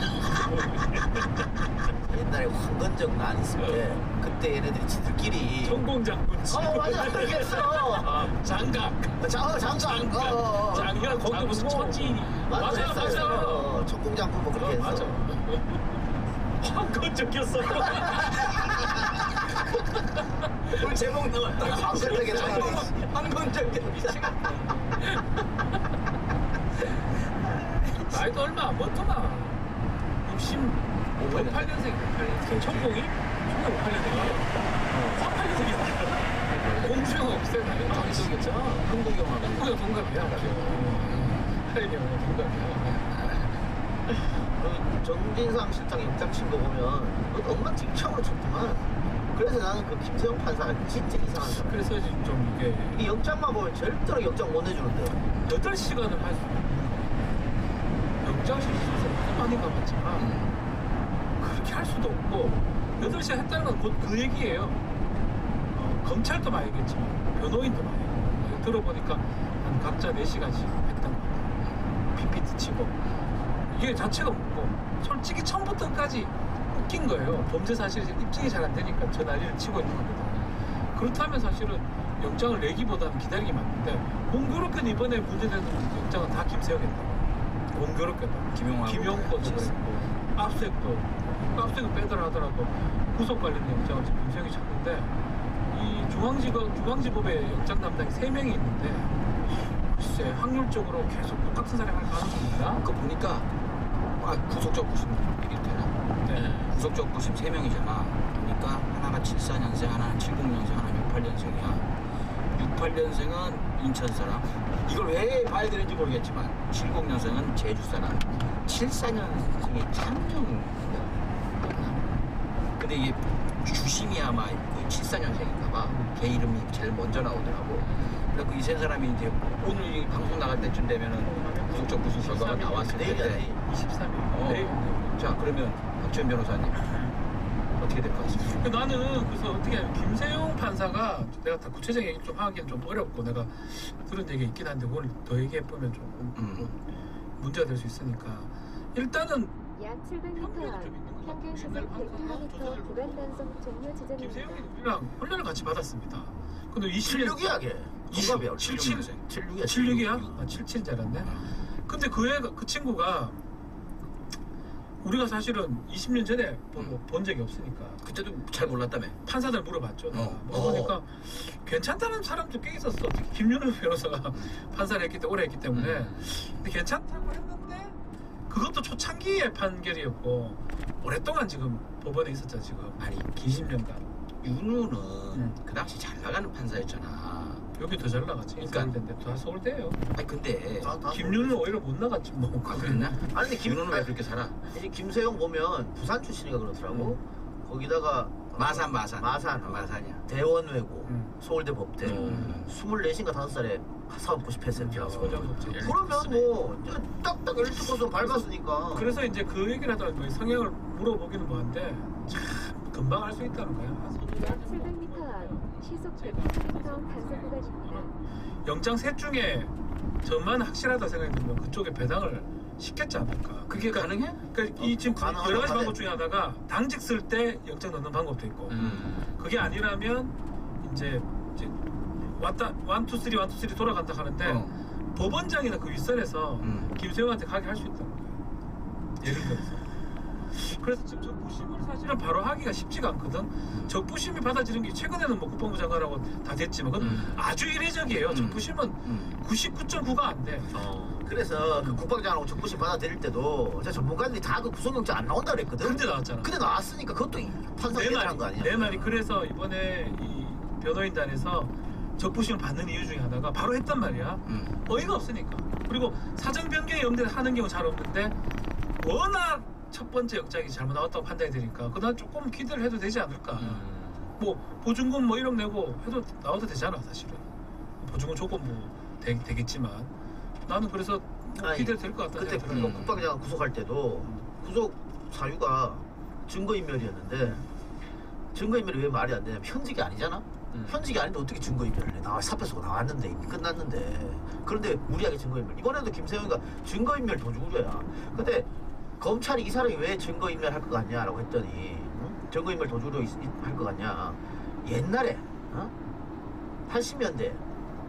옛날에 황건적 난 있을 때 그때 얘네들이 지들끼리 천공장군. 맞아 그렇게 했어. 장각. 장장 장현 거기 무슨 천지인이. 맞아. 천공장군 뭐 그렇게 했어. 맞아. 황건적이었어. 오늘 제목 나왔다. 황건적이 황건적이 나이도 얼마 안 먹더만. 68년생. 천공이? 68년생이에요? 38년생이야. 공주형 없어요. 나이 있었겠죠. 한국 영화. 한국의 동갑이야. 8년 동갑이야. 정진상 실장 영장 친 거 보면 그것도 엉망진창으로 쳤지만 그래서 나는 그 김세영 판사가 진짜 이상한 사람. 그래서 좀 이게 이 영장만 보면 절대로 영장 못 내주는데 8시간을 할 수. 영장 실수에서 많이 가봤지만 그렇게 할 수도 없고 8시간 했다는 건 곧 그 얘기예요. 검찰도 봐야겠지만 변호인도 봐야 들어보니까 한 각자 4시간씩 했던 거 같아요. PPT 치고 이게 자체가 뭐 솔직히 처음부터까지 웃긴 거예요. 범죄 사실이 입증이 잘 안 되니까 저 난리를 치고 있는 거거든. 그렇다면 사실은 영장을 내기보다는 기다리기 맞는데 공교롭게도 이번에 문제되는 영장은 다 김세영이었다고. 공교롭게도 김용권도 그랬고 압수액을 빼더라 하더라도 구속 관련 영장을 지금 김세영이 찾는데 이 중앙지법에 영장 담당이 3명이 있는데 글쎄 확률적으로 계속 똑같은 사람이 할 가능성이 있나? 그거 보니까 구속적 부심 이렇게 되나? 네. 구속적 부심 3명이잖아. 그러니까 하나가 74년생, 하나는 70년생, 하나는 68년생이야. 68년생은 인천 사람. 이걸 왜 봐야 되는지 모르겠지만 70년생은 제주 사람. 74년생이 창녕. 근데 이게 주심이 아마 그 74년생인가 봐. 걔 이름이 제일 먼저 나오더라고. 그래서 이 세 사람이 이제 오늘 이 방송 나갈 때쯤 되면은 구속적 부심 결과가 나왔을 텐데. 23일. 자, 그러면 박지원 변호사님 어떻게 될 것 같습니까? 나는 그래서 어떻게 하면 김세용 판사가 내가 다 구체적인 얘기 좀 하기엔 좀 어렵고 내가 들은 얘기가 있긴 한데 오늘 더 얘기해 보면 조금 문제가 될 수 있으니까 일단은 약 700m 앞 평균 시속 100km 구간 단속 종료 지점입니다. 김세용이 우리랑 훈련을 같이 받았습니다. 근데 76이야 걔. 동갑이야. 76이야? 아 77 잘았네. 근데 그 친구가 우리가 사실은 20년 전에 본 적이 없으니까 그때도 잘 몰랐다며. 판사들 물어봤죠. 물어보니까 괜찮다는 사람도 꽤 있었어. 특히 김윤우 변호사가 판사를 오래 했기 때문에 근데 괜찮다고 했는데 그것도 초창기의 판결이었고 오랫동안 지금 법원에 있었잖아 지금. 아니 20년간. 윤우는 그 당시 잘 나가는 판사였잖아. 여기 더 잘 나갔지. 그러니까. 서울대인데 다 서울대예요. 아니 근데 김윤우는 오히려 못 나갔지 뭐. 그랬나? 아니 근데 윤우는 왜 그렇게 살아? 이 김세용 보면 부산 출신이가 그렇더라고. 거기다가 마산이야. 대원외고 서울대 법대 24인가 5살에 사법 90%야. 그러면 뭐 딱딱 엘리트코스 밟았으니까. 그래서 이제 그 얘기를 하더라고요. 성향을 물어보기는 뭐한데 참 금방 알 수 있다는 거야. 약 700m 앞 시속 100km 단속 구간입니다. 영장 셋 중에 저만 확실하다 생각이 들면 그쪽에 배당을 시켰지 않을까. 그게 가능해? 그러니까 이 지금 가능하다 여러 가지 하네. 방법 중에 하나가 당직 쓸 때 영장 넣는 방법도 있고 그게 아니라면 이제 왔다 1, 2, 3, 1, 2, 3 돌아간다 하는데 법원장이나 그 윗선에서 김세용한테 가게 할 수 있다는 거예요. 예를 들어서. 그래서 지금 적부심을 사실은 바로 하기가 쉽지가 않거든. 적부심이 받아지는 게 최근에는 뭐 국방부 장관하고 다 됐지만 그건 아주 이례적이에요. 적부심은 99.9가 안 돼. 그래서 그 국방장하고 적부심 받아들일 때도 제 전문가들이 다 그 구속영장 안 나온다 그랬거든. 근데 나왔잖아. 근데 나왔으니까 그것도 판사가 예단한 거 아니야? 내 말이 그래서 이번에 이 변호인단에서 적부심을 받는 이유 중에 하나가 바로 했단 말이야. 어이가 없으니까. 그리고 사정 변경이 하는 경우 잘 없는데 워낙 첫 번째 영장이 잘못 나왔다고 판단이 되니까 그난 조금 기대를 해도 되지 않을까. 뭐 보증금 뭐 1억 내고 해도 나와도 되잖아 사실은. 보증금 조건부 되겠지만 나는 그래서 뭐 기대될 것 같다. 그때 그 국방장 구속할 때도 구속 사유가 증거인멸이었는데 증거인멸이 왜 말이 안 되냐면 현직이 아니잖아. 현직이 아닌데 어떻게 증거인멸을 해? 사표 쓰고 나왔는데 이미 끝났는데. 그런데 무리하게 증거인멸. 이번에도 김세용이가 증거인멸 도주구조야. 근데 검찰이 이 사람이 왜 증거인멸 할 것 같냐라고 했더니 증거인멸 도주로 할 것 같냐. 옛날에 80년대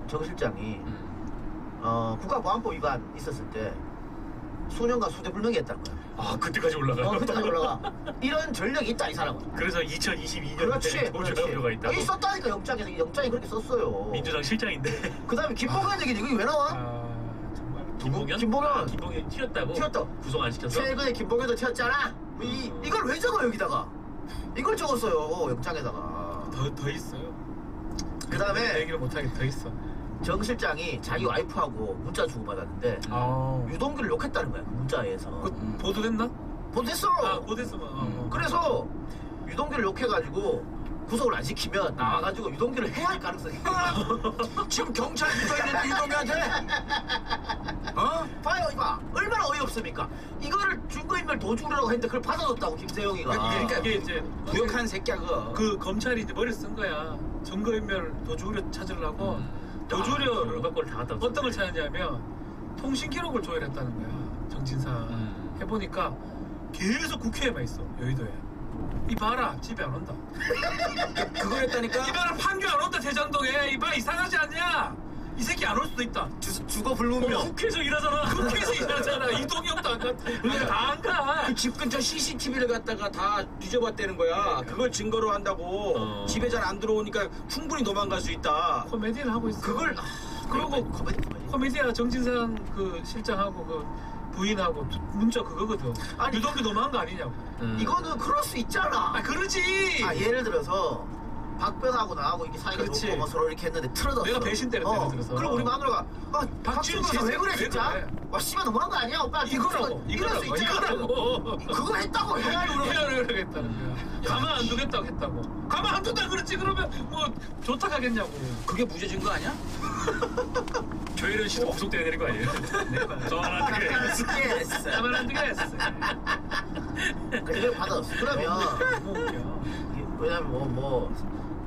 정 실장이 국가보안법 위반 있었을 때 수년간 수재불능했다는 거야. 아 그때까지 올라가. 그때까지 올라가. 이런 전력이 있다 이 사람은. 그래서 2022년에 그렇지. 도주가 있다고. 여기 썼다니까 영장이 그렇게 썼어요. 민주당 실장인데. 그다음에 김봉현 얘기 이게 왜 나와? 정말 김봉현? 김봉현. 김봉현 튀었다고? 튀었다. 구속 안 시켰어? 최근에 김봉현도 튀었잖아. 이걸 왜 적어 여기다가? 이걸 적었어요 영장에다가. 더 있어요. 그다음에 얘기를 못하게 더 있어. 정 실장이 자기 와이프하고 문자 주고받았는데 유동규를 욕했다는 거야 그 문자에서. 보도됐나? 보도됐어. 보도됐으면. 그래서 유동규를 욕해가지고 구속을 안 시키면 나와가지고 유동규를 해야 할 가능성이 있어. 지금 경찰 붙어있는데 유동규한테? 봐요 이봐 얼마나 어이없습니까? 이거를 증거인멸 도주라고 했는데 그걸 받아줬다고 김세용이가. 그러니까 이게 이제 부역한 새끼야 그거. 그 검찰이 이제 머리를 쓴 거야. 증거인멸 도주를 찾으려고 도주료를 갖고 다 갖다 어떤 걸 찾았냐면 통신 기록을 조회했다는 거야. 정진상 해보니까 계속 국회에만 있어. 여의도에. 이봐라 집에 안 온다. 그거 했다니까. 이봐라 판교 안 온다 대장동에. 이봐 이상하지 않냐? 이 새끼 안 올 수도 있다. 죽어 불문명. 국회에서 일하잖아. 국회에서 일하잖아. 이동형도 안 가. 다 안 가. 그 집 근처 CCTV를 갖다가 다 뒤져봤다는 거야. 그걸 증거로 한다고. 집에 잘 안 들어오니까 충분히 도망갈 수 있다. 코미디를 하고 있어. 그걸 그리고 코미디. 코미디야 정진상 그 실장하고 그 부인하고 문자 그거거든. 아니, 유동규 너무한 거 아니냐고. 이거는 그럴 수 있잖아. 아 그러지. 아 예를 들어서 박변하고 나하고 이게 사이가 그렇지. 좋고 뭐 서로 이렇게 했는데 틀어졌어. 내가 배신 때렸다, 예를 들어서. 그럼 우리 마누라가 박지훈 박지훈 왜 그래 왜 진짜? 그래? 와 씨발 너무한 거 아니야 오빠? 이거라고. 이럴 수 있잖아. 그거 했다고 해야지 우리가. 해야를 그러겠다는 거야. 가만 안 두겠다고 했다고. 가만 안 둔다 그렇지. 그러면 뭐 좋다 가겠냐고. 그게 무죄 증거 아니야? 조혜련 씨도 구속돼야 되는 거 아니에요? 저만 안 되겠어. 가만 안 두겠어. 그래 받아줬어. 그러면 너무 웃겨. 왜냐면 뭐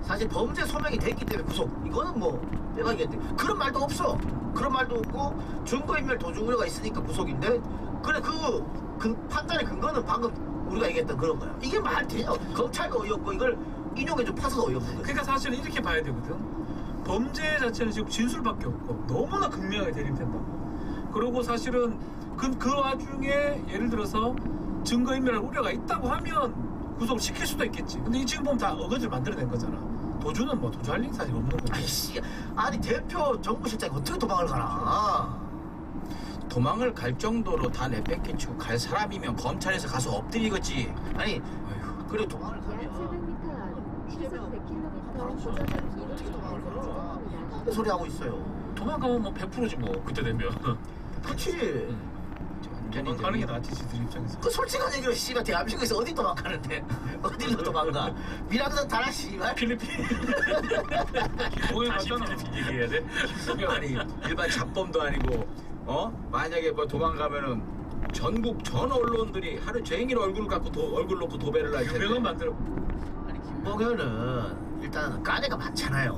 사실 범죄 소명이 됐기 때문에 구속. 이거는 뭐 대박이겠대. 그런 말도 없어. 그런 말도 없고 증거인멸 도중 우려가 있으니까 구속인데 그래 그 판단의 근거는 방금 우리가 얘기했던 그런 거야. 이게 말 돼요. 검찰도 어이없고 이걸 인용해준 파서도 어이없는 거야. 그러니까 사실은 이렇게 봐야 되거든. 범죄 자체는 지금 진술밖에 없고 너무나 극명하게 대립된다고. 그리고 사실은 그 와중에 예를 들어서 증거인멸 우려가 있다고 하면 구속을 시킬 수도 있겠지. 근데 이 지금 보면 다 어거지를 만들어낸 거잖아. 도주는 뭐 도주할 일 사실 없는 거지. 아이씨, 아니 대표 정부실장이 어떻게 도망을 가나? 도망을 갈 정도로 다 내뺏기치고 갈 사람이면 검찰에서 가서 엎드리겠지. 아니, 그래 도망을 약 가면 700m 앞 시속 100km 고정한 어떻게 도망을 가? 이동입니다. 무슨 소리 하고 있어요? 도망가면 뭐 100%지 뭐 그때 되면. 그렇지. 도망가는 게 낫지 지들 입장에서. 그 솔직한 얘기로 씨발 대한민국에서 어디 도망가는데 어디로 도망가? 미라그는 다라 씨발. 필리핀. 거기 다시 갔잖아. 필리핀 얘기해야 돼? 아니 일반 잡범도 아니고 만약에 뭐 도망가면은 전국 전 언론들이 하루 종일 얼굴 갖고 얼굴 놓고 도배를 할 텐데. 유명한 만들어. 아니 김봉현은 일단 까내가 많잖아요.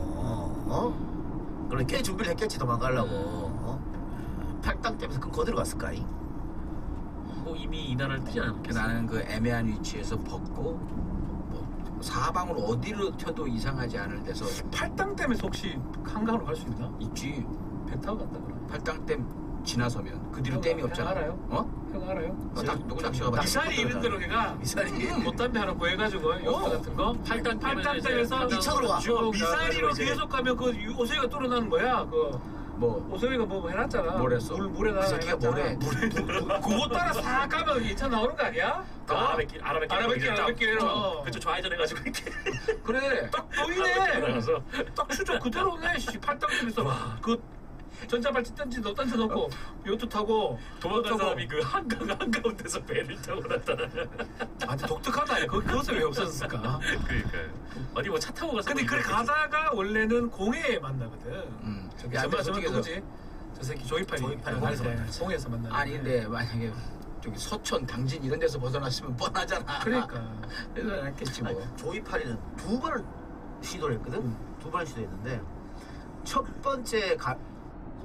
그럼 꽤 준비를 했겠지 도망가려고. 팔당 때문에 그건 거들어 갔을까? 뭐 이미 이 나라를 뜨지 않았겠어. 나는 그 애매한 위치에서 벗고 뭐 사방으로 어디로 튀어도 이상하지 않을 데서 팔당댐에서 혹시 한강으로 갈 수 있나? 있지. 배 타고 간다 그럼. 팔당댐 지나서면 그 뒤로 댐이 없잖아. 알아요? 어? 형 알아요? 누구 낚시가 봤지? 미사리 이런 데로 걔가 미사리. 못담배 하나 구해가지고 요트 같은 거 팔당댐에서 이천으로 와. 쭉 미사리로 이제 계속 가면 그 오세이가 뚫어나는 거야. 그 뭐 오세이가 뭐 해놨잖아. 뭘 했어? 물에 그 새끼가 뭐래? 그거 따라 싹 가면 2차 나오는 거 아니야? 그 아라뱃길로. 그쪽 좌회전 해가지고 이렇게 그래. 딱 보이네. 나가서 딱 추적 그대로네. 팔당댐에서 그 전자발찌 던져놓고 요트 타고 도망간 사람이 그 한가운데서 배를 타고 나타나. 아, 독특하다. 그것을 왜 없었을까? 그러니까 어디 뭐 차 타고 가서. 근데 그래 가다가 원래는 공회에 만나거든. 저기 야, 저 솔직히 누구지? 저 새끼 조이팔이. 공회에서 만나지. 공회에서 만나. 아니 근데 만약에 저기 서천, 당진 이런 데서 벗어났으면 뻔하잖아. 그러니까. 그래서 했겠지 뭐. 아니, 조이파리는 두 번을 시도를 했거든. 두 번을 시도했는데 첫 번째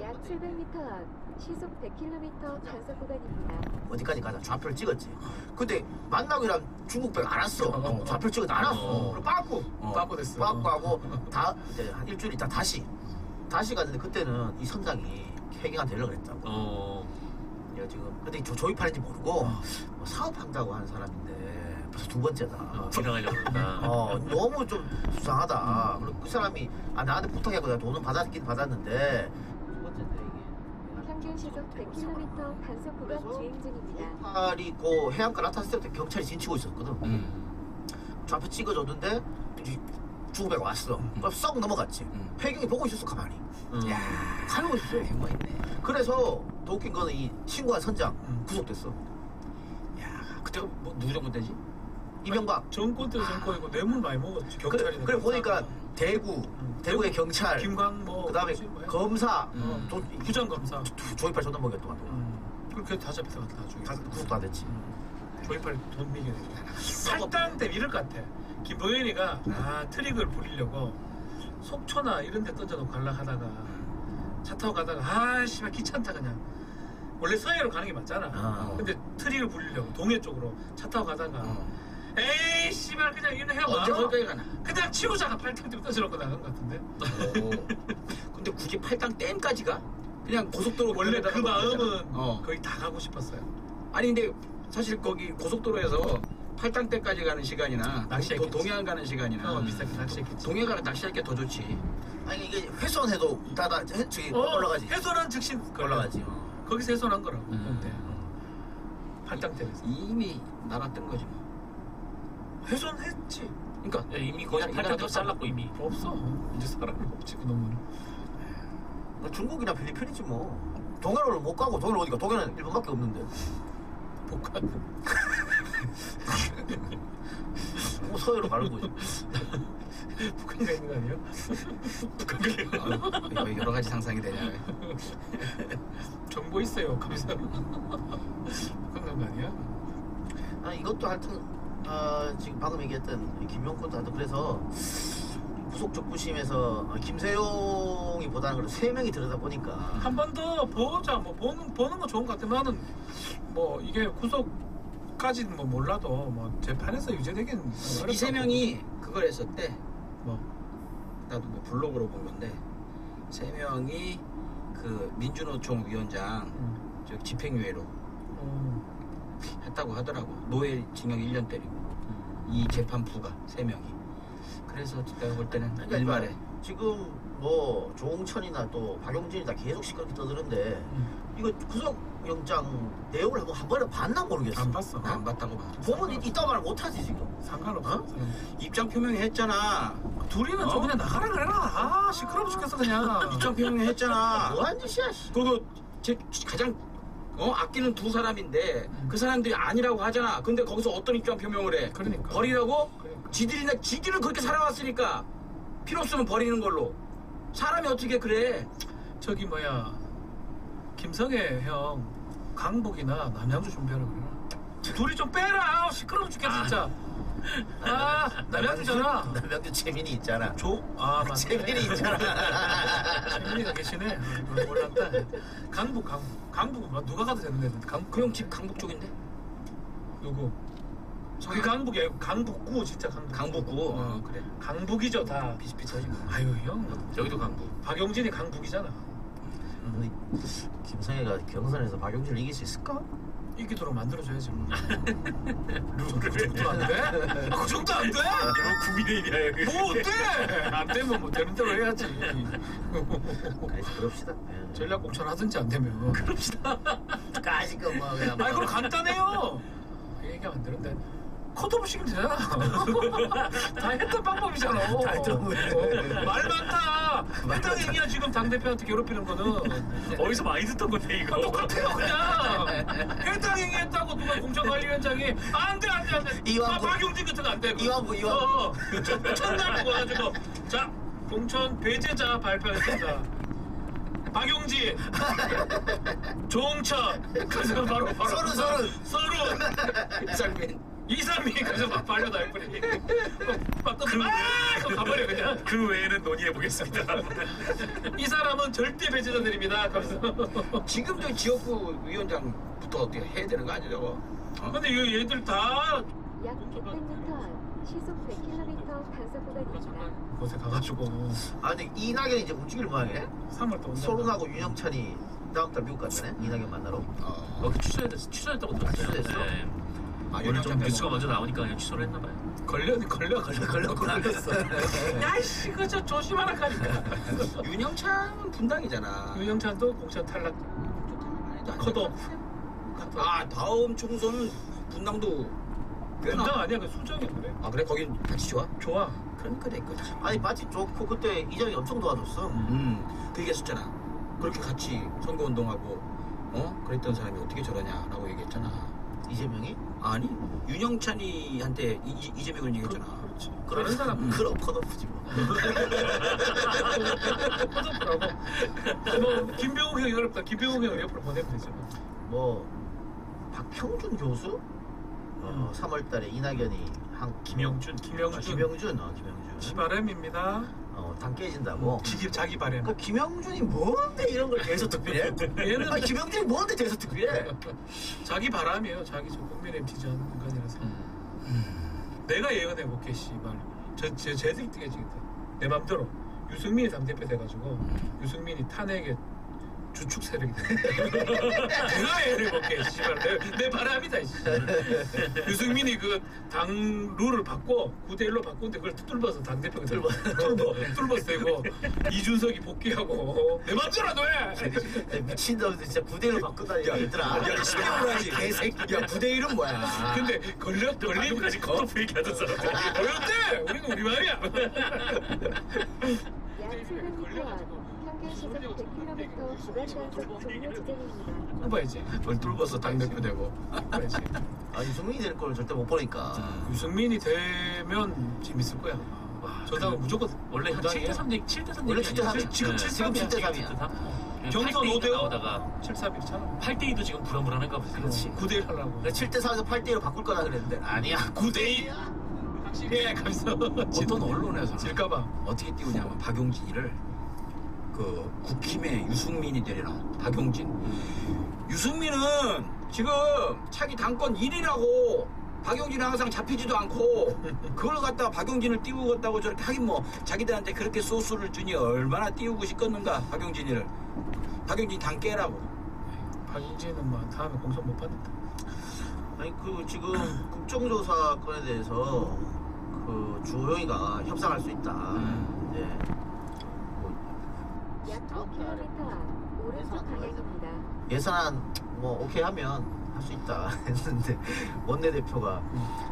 약 700m 앞 시속 100km 단속 구간입니다. 어디까지 가자 좌표를 찍었지. 근데 만나기란 중국백 안 왔어. 좌표 찍어도 안 왔어. 그리고 빠꾸 빠꾸 됐어. 빠꾸 하고 이제 한 일주일 있다 다시 갔는데 그때는 이 선장이 회계한테 연락을 했다고. 얘가 지금 근데 조이팔인지 모르고 뭐 사업한다고 하는 사람인데 벌써 두 번째다. 지나가려고 그런다. 너무 좀 수상하다. 그리고 그 사람이 나한테 부탁해고 내가 돈은 받았긴 받았는데 두 번째인데 이게 평균 시속 100km 단속 구간 주행 중입니다. 조이팔이 그 해안가 나탔을 때부터 경찰이 진치고 있었거든. 좌표 찍어줬는데 중국배가 왔어. 그럼 썩 넘어갔지. 배경이 보고 있었어 가만히. 야, 살고 있어. 뭐 있네. 그래서 더 웃긴 거는 이 신고한 선장 구속됐어. 야, 그때가 뭐 누구 정도 되지? 이명박. 정권 때 정권이고 뇌물 많이 먹었지. 경찰이나. 그래 보니까 대구의 경찰, 김광 뭐. 그다음에 뭐지, 뭐야? 검사, 부장검사. 조이팔 존나 먹였더만. 그렇게 다 잡혀갔다 나중에. 다 구속 다 됐지. 조이팔 돈 미게 팔당댐 이럴 것 같아. 김보현이가 트릭을 부리려고 속초나 이런 데 던져놓고 가려고 하다가 차 타고 가다가 씨발 귀찮다 그냥 원래 서해로 가는 게 맞잖아. 근데 트리를 불리려고 동해 쪽으로 차 타고 가다가 에이 씨발 그냥 이런 해봐. 언제 거기까지 가나? 그냥 치우자가 팔당 좀 떠지러고 나간 것 같은데. 근데 굳이 팔당 댐까지 가? 그냥 고속도로 원래 그 마음은 어. 거의 다 가고 싶었어요. 아니 근데 사실 거기 고속도로에서 팔당댐까지 가는 시간이나 낚시했겠지. 동해안 가는 시간이나 비싸게 낚시했겠지. 동해 가는 낚시할 게 더 좋지. 아니 이게 훼손해도 다다 저기 올라가지. 해소난 즉시 올라가지. 거기서 해소난 거라고. 근데 팔당댐에서 이미 나갔던 거지 뭐. 해소했지. 그러니까 예, 이미 거기서 팔당도 잘랐고 이미. 없어. 이제 사람이 없지 그 놈은. 뭐 중국이나 필리핀이지 뭐. 동해로를 못 가고 동해로 어디가? 동해는 일본밖에 없는데. 북한. 뭐 서해로 가는 거지. 북한가 있는 거 아니에요? 북한가 왜 여러 가지 상상이 되냐. 정보 있어요. 감사. 북한가 거 아니야? 아니 이것도 하여튼 지금 방금 얘기했던 김용권도 하여튼 그래서 구속적 부심에서 김세용이 보다는 걸 3명이 들여다 보니까 한 번 더 보자. 뭐 보는 거 좋은 것 같아. 나는 뭐 이게 구속까지는 뭐 몰라도 뭐 재판에서 유죄되긴 이 세 명이 그걸 했었대. 뭐 나도 뭐 블로그로 본 건데 세 명이 그 민주노총 위원장 저 집행유예로 했다고 하더라고. 노예 징역 1년 때리고 이 재판부가 세 명이. 그래서 내가 볼 때는 그러니까 일말에 지금 뭐 조홍천이나 또 박용진이 다 계속 시끄럽게 떠드는데 이거 구속영장 내용을 한 번에 봤나 모르겠어. 안 봤어. 나 안 봤다고 봐. 보면 이따 말 못하지 지금. 상관없어. 어? 입장 표명했잖아. 둘이는 좀 그냥 나가라 그래라. 아 시끄러워 죽겠어 그냥. 입장 표명했잖아. 뭐한 짓이야? 씨. 그리고 제 가장 아끼는 두 사람인데 그 사람들이 아니라고 하잖아. 근데 거기서 어떤 입장 표명을 해? 그러니까. 버리라고? 그러니까. 지들은 그렇게 살아왔으니까 필요 없으면 버리는 걸로. 사람이 어떻게 그래? 저기 뭐야 김성애 형 강북이나 남양주 준비하라 그래라. 둘이 좀 빼라. 시끄러워 죽겠어 진짜. 남양주잖아. 남양주 재민이 있잖아. 맞네. 재민이 있잖아. 재민이가 계시네. 몰랐다. 강북 뭐 누가 가도 되는 데인데 그 형 집 강북 쪽인데? 누구? 저기 강북이 아니고 강북구 진짜 강북. 강북구. 그래. 강북이죠 다. 비슷비슷하지 뭐. 아유 형. 여기도 강북. 박용진이 강북이잖아. 근데 김성애가 경선에서 박용진을 이길 수 있을까? 이기도록 만들어줘야지 뭐. 그 정도 안 돼? 그 정도 안 돼? 국민의힘이야 여기. 뭐 어때? 안 되면 뭐 되는 대로 해야지. 그래서 그럽시다. 예. 전략 공천 하든지 안 되면. 까짓 거 뭐 그냥. 아니 그럼 간단해요. 얘기하면 안 되는데 컷오프 시키면 되잖아. 다 했던 방법이잖아. 다 했던 거네. 말 많다. 해당 얘기야 지금 당대표한테 괴롭히는 거는. 어디서 많이 듣던 건데 이거. 똑같아요 그냥. 해당 얘기했다고 누가 공천관리위원장이 안돼 이완구. 박용진 같은 거 안 돼. 이완구. 첫날 보고 가지고 자 공천 배제자 발표했습니다. 박용진, 조홍천, 그래서 바로 서른, 이상민, 그래서 막 발려다 해버리. 막 가버려 그냥. 그 외에는 논의해 보겠습니다. 이 사람은 절대 배제자들입니다. 그래서 지금 저 지역구 위원장부터 어떻게 해야 되는 거 아니야 저거? 근데 얘들 다 약 600m 시속 100km 단속 구간입니다. 곳에 가가지고 아니 이낙연이 이제 움직일 모양이네. 3월 또 온다. 소론하고 윤영찬이 다음 달 미국 갔다네. 이낙연 만나러. 취소했다고 들었어요. 취소했어? 네. 오늘 좀 뉴스가 먼저 나오니까 그냥 취소를 했나 봐요. 걸렸어. 야이씨 그저 조심하라 하니까. 윤영찬은 분당이잖아. 윤영찬도 공천 탈락. 컷오프. 다음 총선은 분당도 분당 아니야 그 수정이 그래. 그래 거긴 같이 좋아? 좋아. 그러니까 됐겠지. 아니 마치 좋고 그때 이정이 엄청 도와줬어. 그 얘기했었잖아. 그렇게 같이 선거운동하고 그랬던 사람이 어떻게 저러냐라고 얘기했잖아. 이재명이? 아니 윤영찬이한테 이재명을 얘기했잖아. 그렇지. 그런 다른 사람 그럼 컷오프지 뭐. 컷오프라고. 뭐 김병욱 형이 어렵다. 김병욱 형 옆으로 보내면 되잖아. 뭐 박형준 교수? 3월달에 이낙연이 김영준. 김영준. 지바람입니다. 당 깨진다고. 자기 발에. 그 김영준이 뭔데 이런 걸 계속 특별해? 얘는 아니 김영준이 뭔데 계속 특별해? 자기 바람이에요. 자기 저 국민의힘 지지하는 인간이라서. 내가 예언해 볼게 씨발. 쟤들이 뜨개지겠다. 내 맘대로 유승민이 당대표 돼가지고 유승민이 탄핵의 주축 세력이 돼. 내가 예언해 볼게 씨발. 내 바람이다. 유승민이 그 당 룰을 바꿔 9대1로 바꾸는데 그걸 뚫어서 당대표가 뚫어서 되고 이준석이 복귀하고 내 맘대로 해. 미친놈들 진짜 9대1로 바꾼다니까 얘들아. 야, 시켜보라지 개새끼. 야, 9대1은 뭐야? 근데 걸림까지 커프 얘기하던 사람들 어렸대. 우리는 우리 말이야. 약 700m 앞 평균 시속 100km 구간 단속 종료 지점입니다. 봐야지. 그걸 뚫어서 당대표 되고. 봐야지. 아 유승민이 될 걸 절대 못 보니까. 유승민이 되면 재밌을 거야. 저 당은 무조건 원래 한 당이야. 7대 3 7대 3 원래 7대 3. 지금 지금 7대 3이야. 경선 5대 나오다가 7-3이잖아. 8대 2도 지금 불안불안한가 보지. 그렇지. 9대1 하려고. 7대 4에서 8대 1로 바꿀 거다 그랬는데 아니야. 9대2 확실히 가면서 어떤 언론에서는 질까봐. 어떻게 띄우냐면 박용진이를 그 국힘의 유승민이 되려나 박용진. 유승민은 지금 차기 당권 1위라고 박용진은 항상 잡히지도 않고 그걸 갖다가 박용진을 띄우겠다고 저렇게 하긴 뭐 자기들한테 그렇게 소스를 주니 얼마나 띄우고 싶겠는가 박용진이를. 박용진 당 깨라고. 박용진은 뭐 다음에 공천 못 받는다. 아니 그 지금 국정조사 건에 대해서 그 주호영이가 협상할 수 있다. 네. 약 5km 앞 오른쪽 방향입니다. 예산 뭐 오케이 하면 할 수 있다 했는데 원내대표가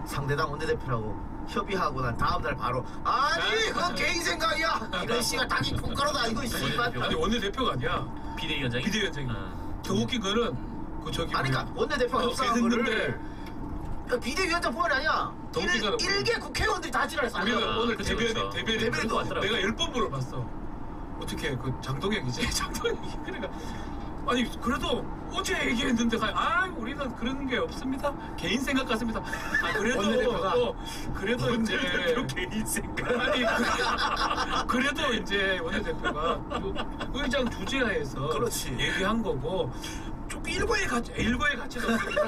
상대당 원내대표라고 협의하고 난 다음 날 바로 아니 그건 개인 생각이야 이런 씨가 당이 콩가루다 이거 씨발. 아니 원내대표가 아니야. 비대위원장이. 비대위원장이. 더 웃긴 거는 그 저기 아니 그러니까 원내대표가 협상한 거를 비대위원장 뿐만 아니야. 더 웃긴 거는 일개 국회의원들이 다 지랄했어. 우리가 오늘 그치, 대변인 대변인도 왔더라고. 내가 10번 물어봤어. 어떻게 그 장동혁이지? 장동혁이 그러니까 아니 그래도 어제 얘기했는데 우리는 그런 게 없습니다. 개인 생각 같습니다. 그래도 원내대표가 그래도 이제 개인 생각. 아니 그래도 이제 원내대표가 의장 주재하에서 그렇지. 얘기한 거고 좀 일거에 같이 없습니다.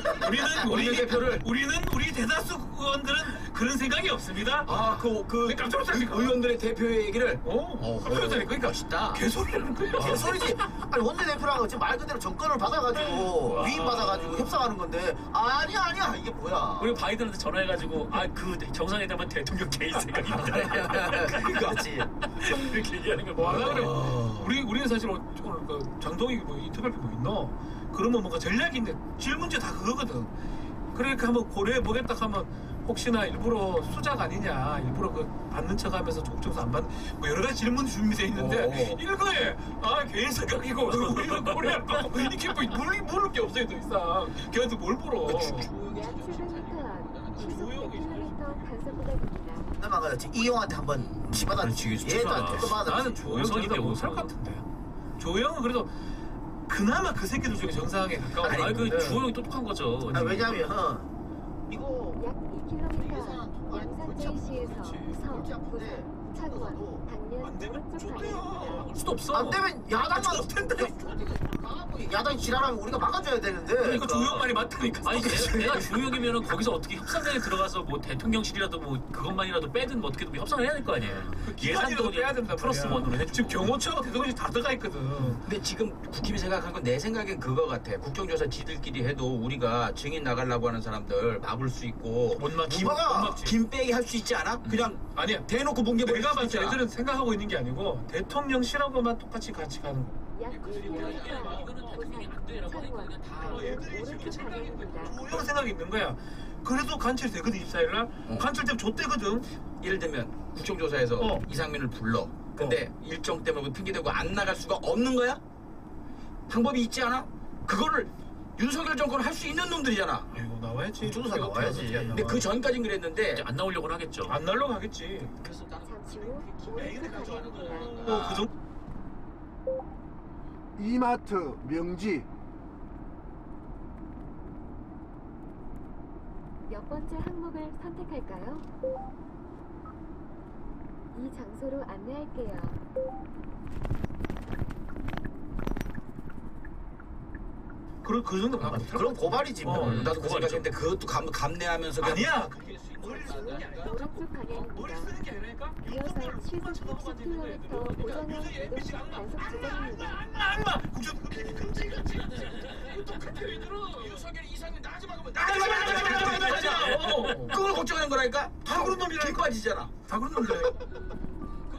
우리는 우리 대다수 의원들은 그런 생각이 없습니다. 그 깜짝 놀랐다니까. 의원들의 대표의 얘기를 깜짝 놀랐다니까. 그러니까 멋있다. 개소리라는 거야. 개소리지. 아니 원내대표랑 지금 말 그대로 정권을 받아가지고 위임 받아가지고 협상하는 건데 아니야 이게 뭐야. 우리 바이든한테 전화해가지고 그 정상회담은 대통령 개인 생각입니다. 그렇지. 이렇게 얘기하는 걸 뭐하나 그래. 와. 우리는 사실 오늘 그 장동익이 뭐 인터뷰 뭐 있노? 그러면 뭔가 전략인데 질문제 다 그거거든. 그러니까 한번 고려해 보겠다 하면 혹시나 일부러 수작 아니냐, 일부러 그 받는 척하면서 국정수 안 받는 뭐 여러 가지 질문이 준비돼 있는데 일거에 개인 생각이고 우리는 고려할 거고 이렇게 뭐 물을 게 없어요 더 이상. 걔한테 뭘 물어? 약 700m 앞 시속 100km 단속 구간입니다. 나가지 이용한테 한번 치받아. 얘한테 또 받아. 나는 조영이 못할 것 같은데. 조영은 그래도 그나마 그 새끼들 중에 정상에 가까워. 아니 그 주호영이 똑똑한 거죠. 왜냐면 이거 약 2km 양산 JC에서 서, 부산, 창원, 당면 안 되면 오른쪽 좋대요. 방향입니다. 할 수도 없어. 안 되면 야당만 야당이 지랄하면 우리가 막아줘야 되는데. 그러니까 조영 말이 맞다니까. 아니 내가 주호영이면은 거기서 어떻게 협상장에 들어가서 뭐 대통령실이라도 뭐 그것만이라도 빼든 뭐 어떻게든 협상을 해야 될 거 아니에요. 예산도 빼야 된다. 플러스 원으로 해주고. 지금 경호처가 대통령실 다 들어가 있거든. 근데 지금 국힘이 생각한 건 내 생각엔 그거 같아. 국정조사 지들끼리 해도 우리가 증인 나가려고 하는 사람들 막을 수 있고 김 빼기 할 수 있지 않아? 그냥 아니야. 대놓고 뭉개 버릴 내가 수 봤을 때 있잖아. 애들은 생각하고 있는 게 아니고 대통령실하고만 똑같이 같이 가는 거. 약 2km 부산, 창원, 당면 오른쪽 방향입니다. 그런 생각이 있는 거야. 그래도 간첩이 되거든 24일날. 간첩 때문에 줬대거든. 예를 들면 국정조사에서 이상민을 불러. 근데 일정 때문에 핑계대고 안 나갈 수가 없는 거야? 방법이 있지 않아? 그거를 윤석열 정권은 할 수 있는 놈들이잖아. 아이고 나와야지. 국정조사 나와야지. 근데 그 전까진 그랬는데 이제 안 나오려고는 하겠죠. 안 날로 가겠지. 그래서 잠시 후 오른쪽 방향입니다. 그 정도. 이마트 명지 몇 번째 항목을 선택할까요? 이 장소로 안내할게요. 그 정도 가면 그럼 고발이지 뭐. 나도 그 생각했는데 그것도 감내하면서 아니야. 오른쪽 방향입니다. 머리 쓰는 게 아니라니까. 이어서 시속 60km 고정형 이동 단속 지점입니다. 안마. 국정 금지같이. 똑같아 왜 들어? 윤석열이 이상민 나가지 말고 나가지 그걸 걱정하는 거라니까. 다 그런 놈이라니까. 길 빠지잖아. 다 그런 놈들.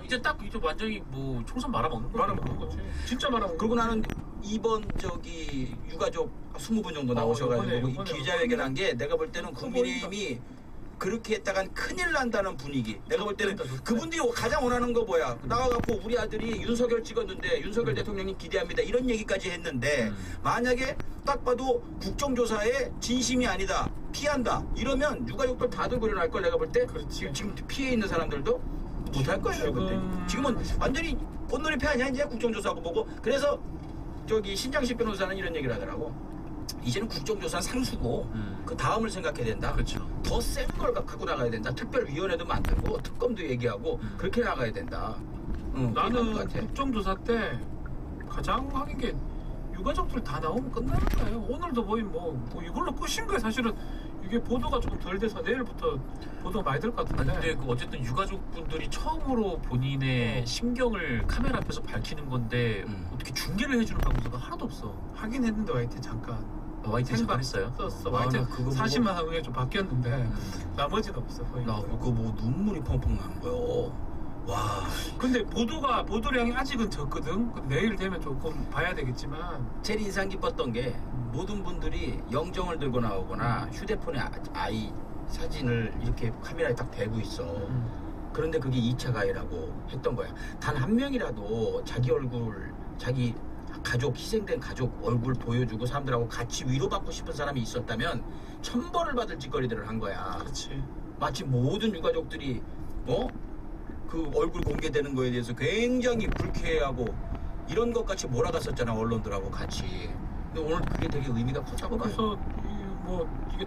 이제 딱 이제 완전히 뭐 총선 말아먹는 거야. 말아먹는 거지. 진짜 말아먹는 그리고 나는 이번 저기 유가족 20분 정도 나오셔가지고 이번에 기자회견한 게 내가 볼 때는 국민의힘이 그렇게 했다간 큰일 난다는 분위기. 내가 볼 때는 그분들이 가장 원하는 거 뭐야? 나와갖고 우리 아들이 윤석열 찍었는데 윤석열 대통령님 기대합니다. 이런 얘기까지 했는데 만약에 딱 봐도 국정조사에 진심이 아니다. 피한다. 이러면 유가족들 다들 그려날 걸 내가 볼 때. 지금 피해 있는 사람들도 못할 거예요. 내가 볼 때. 지금은 완전히 꽃놀이패 아니야 이제 국정조사하고 보고. 그래서 저기 신장식 변호사는 이런 얘기를 하더라고. 이제는 국정조사는 상수고 그 다음을 생각해야 된다. 그렇죠. 더 센 걸 갖고 나가야 된다. 특별위원회도 만들고 특검도 얘기하고 그렇게 나가야 된다. 나는 국정조사 때 가장 하는 게 유가족들 다 나오면 끝나는 거예요. 오늘도 거의 뭐 이걸로 끝인 거예요. 사실은 이게 보도가 조금 덜 돼서 내일부터 보도가 많이 될 것 같은데. 근데 그 어쨌든 유가족분들이 처음으로 본인의 심경을 카메라 앞에서 밝히는 건데 어떻게 중계를 해주는 방송가 하나도 없어. 하긴 했는데 YT 잠깐. YT 잠깐 했어요? 썼어. 아, YT 나 그거 40만 원에 좀 바뀌었는데 나머지는 없어. 거의. 나 그거 보고 눈물이 펑펑 나는 거요. 와. 근데 보도량이 아직은 적거든. 근데 내일 되면 조금 봐야 되겠지만. 제일 인상 깊었던 게 모든 분들이 영정을 들고 나오거나 휴대폰에 아이 사진을 이렇게 카메라에 딱 대고 있어. 그런데 그게 2차 가해라고 했던 거야. 단 한 명이라도 자기 얼굴, 자기 가족, 희생된 가족 얼굴 보여주고 사람들하고 같이 위로받고 싶은 사람이 있었다면 천벌을 받을 짓거리들을 한 거야. 그렇지. 마치 모든 유가족들이 그 얼굴 공개되는 거에 대해서 굉장히 불쾌해하고 이런 것 같이 몰아갔었잖아, 언론들하고 같이. 근데 오늘 그게 되게 의미가 컸다고 봐요. 그래서 이게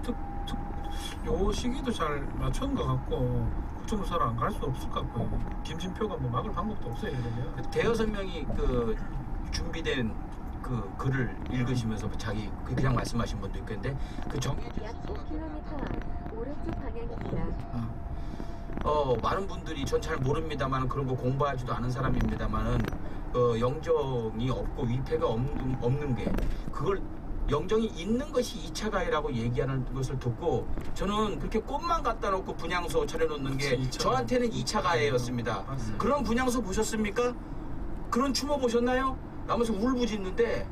요 시기도 잘 맞춘 것 같고 국정조사를 안 갈 수 없을 것 같고 김진표가 뭐 막을 방법도 없어요. 이러면. 대여섯 명이 그 준비된 그 글을 읽으시면서 자기 그냥 말씀하신 분도 있겠는데 그 정해진 약 5km 앞 오른쪽 방향입니다. 많은 분들이 전 잘 모릅니다만 그런 거 공부하지도 않은 사람입니다만은 영정이 없고 위패가 없는 게 그걸 영정이 있는 것이 2차 가해라고 얘기하는 것을 듣고 저는 그렇게 꽃만 갖다 놓고 분향소 차려놓는 게 그치, 2차 저한테는 2차 가해였습니다. 그런 분향소 보셨습니까? 그런 추모 보셨나요? 라면서 울부짖는데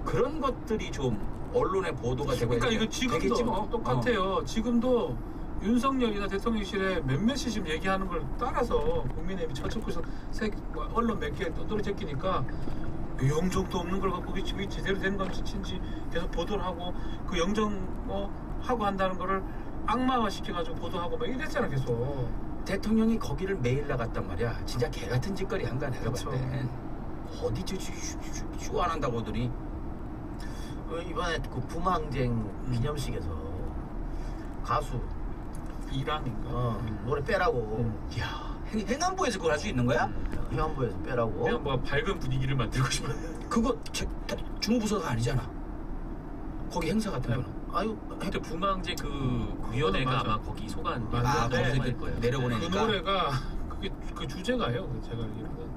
그런 것들이 좀 언론에 보도가 되고 그러니까 이거 지금도 되겠지 뭐. 똑같아요. 지금도 윤석열이나 대통령실에 몇몇이 지금 얘기하는 걸 따라서 국민의힘이 저쪽에서 언론 몇 개 떠돌이 제끼니까 영정도 없는 걸 갖고 그게 제대로 된 건지 계속 보도를 하고 그 영정 하고 한다는 거를 악마화 시켜가지고 보도하고 막 이랬잖아 계속. 대통령이 거기를 매일 나갔단 말이야. 진짜 개 같은 짓거리 한 거야 내가 봤을 그쵸. 때. 어디 쇼 안 한다고 하더니 이번에 그 부망쟁 기념식에서 가수 이랑인가. 노래 빼라고 야 행안부에서 그걸 할 수 있는 거야? 행안부에서 빼라고. 그냥 뭐 밝은 분위기를 만들고 싶어요. 그거 중부서가 아니잖아. 거기 행사 같은 거는. 아유 그때 부망제 그 위원회가 맞아. 아마 거기 소관 맞아. 거기서 될 거예요. 내려보내니까. 그 노래가 그게 그 주제가예요. 제가 알기로는.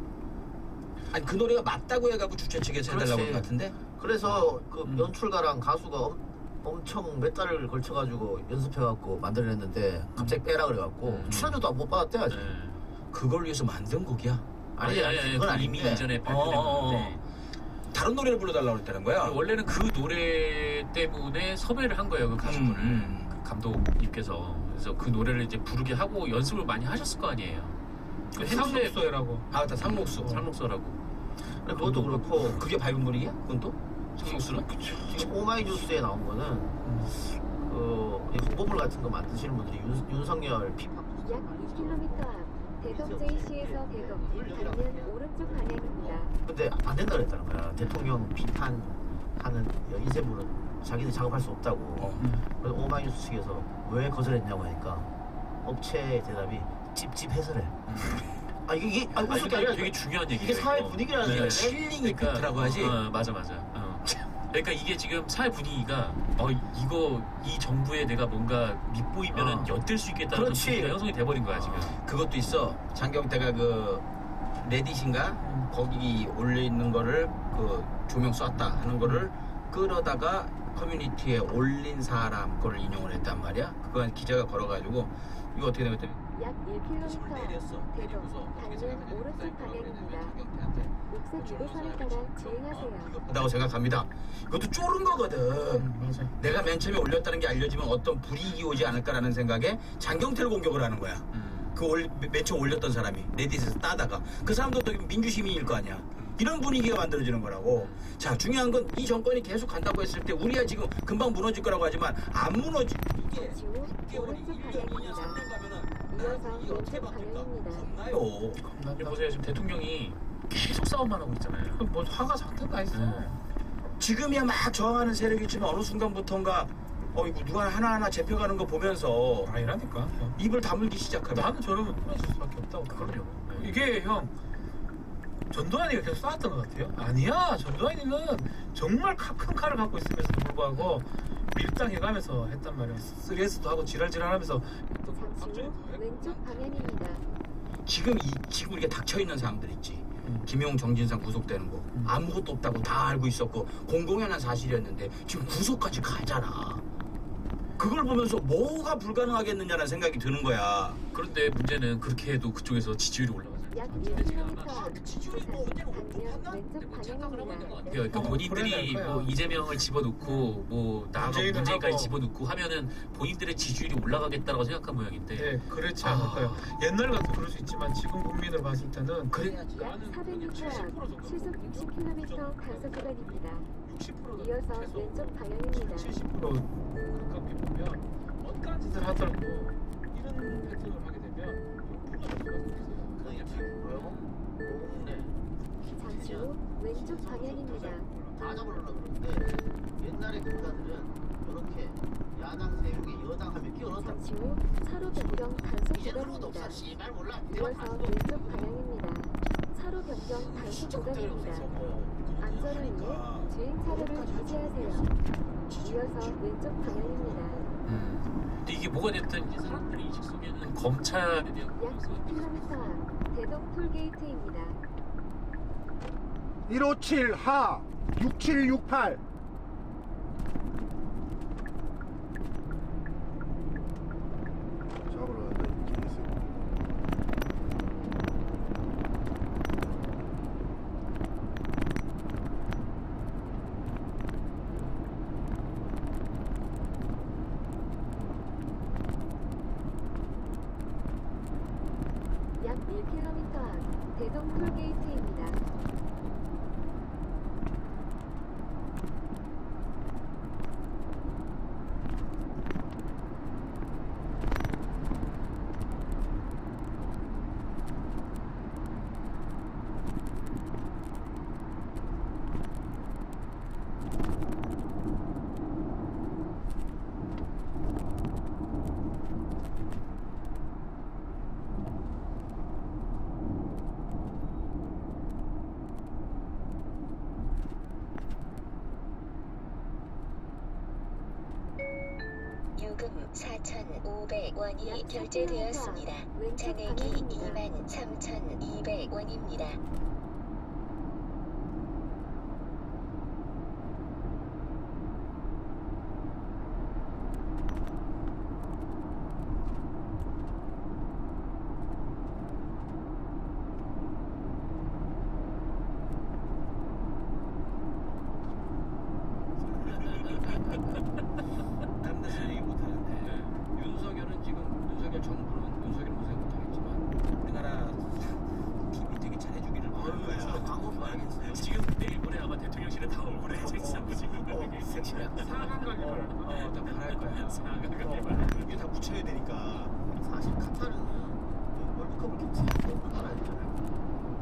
아니 그 노래가 맞다고 해갖고 주최 측에서 해달라고 그렇지. 한 것 같은데. 그래서 그 연출가랑 가수가 엄청 몇 달을 걸쳐가지고 연습해갖고 만들어냈는데 갑자기 빼라 그래갖고 출연료도 못 받았대 아직. 네. 그걸 위해서 만든 곡이야. 아니 그건 이미 아닌데. 이전에 발표됐는데 다른 노래를 불러달라고 그랬다는 거야. 원래는 그 노래 때문에 섭외를 한 거예요 그 가수분을 그 감독님께서. 그래서 그 노래를 이제 부르게 하고 연습을 많이 하셨을 거 아니에요. 그 행사에 상속소라고. 맞다 상록수. 살목서라고. 그것도 그렇고 그게 밝은 분위기야? 그건 또? 상록수는? 지금 오마이뉴스에 나온 거는 이 홍보물 같은 거 만드시는 분들이 윤석열 비판. 약 2km 앞 대덕 JC에서 대덕 반면 오른쪽 방향입니다. 근데 안 된다 그랬다는 거야. 대통령 비판하는 인쇄물은 자기들 작업할 수 없다고. 그래서 오마이뉴스 측에서 왜 거절했냐고 하니까 업체의 대답이 찝찝해서래. 아 이게 아니, 웃을 게 근데 아니라 되게 중요한 얘기예요. 이게 사회 이거. 분위기라는 네. 게 칠링 이펙트라고 하지. 맞아. 그러니까 이게 지금 사회 분위기가 이 정부에 내가 뭔가 밑보이면은 엿들 수 있겠다는 그런 그렇지. 분위기가 형성이 돼버린 거야 지금. 그것도 있어. 장경태가 그 레딧인가 거기 올려 있는 거를 그 조명 쐈다 하는 거를 끌어다가 커뮤니티에 올린 사람 거를 인용을 했단 말이야. 그거 기자가 걸어가지고 이거 어떻게 되면 약 1km 내렸어. 앞 내리고서 대동 거기서 단면 해가지고 오른쪽 방향입니다. 장경태한테 녹색 유도선에 따라 주행하세요. 라고 생각합니다. 이것도 쫄은 거거든. 맞아. 내가 맨 처음에 올렸다는 게 알려지면 어떤 불이익이 오지 않을까라는 생각에 장경태를 공격을 하는 거야. 맨 처음 올렸던 사람이 레딧에서 따다가 그 사람도 또 민주시민일 거 아니야. 이런 분위기가 만들어지는 거라고. 자, 중요한 건 이 정권이 계속 간다고 했을 때 우리야 지금 금방 무너질 거라고 하지만 안 무너지. 이게 잠시 후 6개월이 오른쪽 1년, 2년, 방향입니다. 3년 가면은 이어서 이게 어떻게 왼쪽 바뀔까? 방향입니다. 겁나요. 근데 보세요 지금 대통령이 계속 싸움만 하고 있잖아요. 뭐 화가 잔뜩 나 있어. 지금이야 막 저항하는 세력이 있지만 어느 순간부터인가 이거 누가 하나하나 잡혀가는 거 보면서 아니라니까. 입을 다물기 시작하면 나는 저러면 끊어질 수밖에 없다고. 그럼요. 이게 형 전두환이가 계속 싸웠던 것 같아요. 아니야, 전두환이는 정말 큰 칼을 갖고 있음에도 불구하고 밀당해가면서 했단 말이야. 3S도 하고 지랄지랄하면서 잠시 후 왼쪽 방향입니다. 지금 우리가 닥쳐 있는 사람들 있지. 김용 정진상 구속되는 거 아무것도 없다고 다 알고 있었고 공공연한 사실이었는데 지금 구속까지 가잖아. 그걸 보면서 뭐가 불가능하겠느냐는 생각이 드는 거야. 그런데 문제는 그렇게 해도 그쪽에서 지지율이 올라가잖아요. 약 1km 앞 지지율이 뭐 언제나 단면 왼쪽 착각을 하고 있는 것 방향입니다. 같아요. 그러니까 본인들이 그래야 될 뭐 거야. 이재명을 집어넣고 뭐 나아가 문재인을 문재인까지 하고. 집어넣고 하면은 본인들의 지지율이 올라가겠다라고 생각한 모양인데. 네, 그렇지 않을까요? 옛날 같아 그럴 수 있지만 지금 국민을 봤을 때는 그래야지. 약 400m 앞 시속 60km 단속 구간입니다. 60%도 이어서 왼쪽 방향입니다. 70% 가깝게 보면 어떤 짓을 하더라도 이런 패턴을 하게 되면 무너질 수가 있어요. 뭐라고? 네. 잠시 후 왼쪽 방향입니다. 다 잡으려고 그러는데 옛날에 군사들은 이렇게 야당 세력이 여당 하면 끼어넣었다. 잠시 후 차로 변경 단속 이제 그런 것도 구간입니다. 없어. 씨발 몰라. 이어서 왼쪽 방향입니다. 차로 변경 단속 구간입니다. 안전을 위해 주행 차로를 유지하세요. 이어서 왼쪽 방향입니다. 근데 이게 뭐가 됐든 이제 사람들의 인식 속에는 검찰에 대한 약 2km 앞 대동 톨게이트입니다. 157 하 6768 잡으러 가다 이렇게 있어요. 약 1km 앞 대동 톨게이트입니다. 요금 4,500원이 결제되었습니다. 잔액이 23,200원입니다. 다른 데서 얘기 못하는데 윤석열은 지금 윤석열 정부는 윤석열 무색 못하겠지만 우리나라 팀이 되게 잘해주기를 바라는 거야. 방법 봐야겠어요. 지금 내일 모레 아마 대통령실에 다 얼굴에 색상 지금 사강가기를 다 바랄 거야. 사강가기를 이게 다 붙여야 되니까. 사실 카타르는 월드컵을 개최하고 없는 나라였잖아요.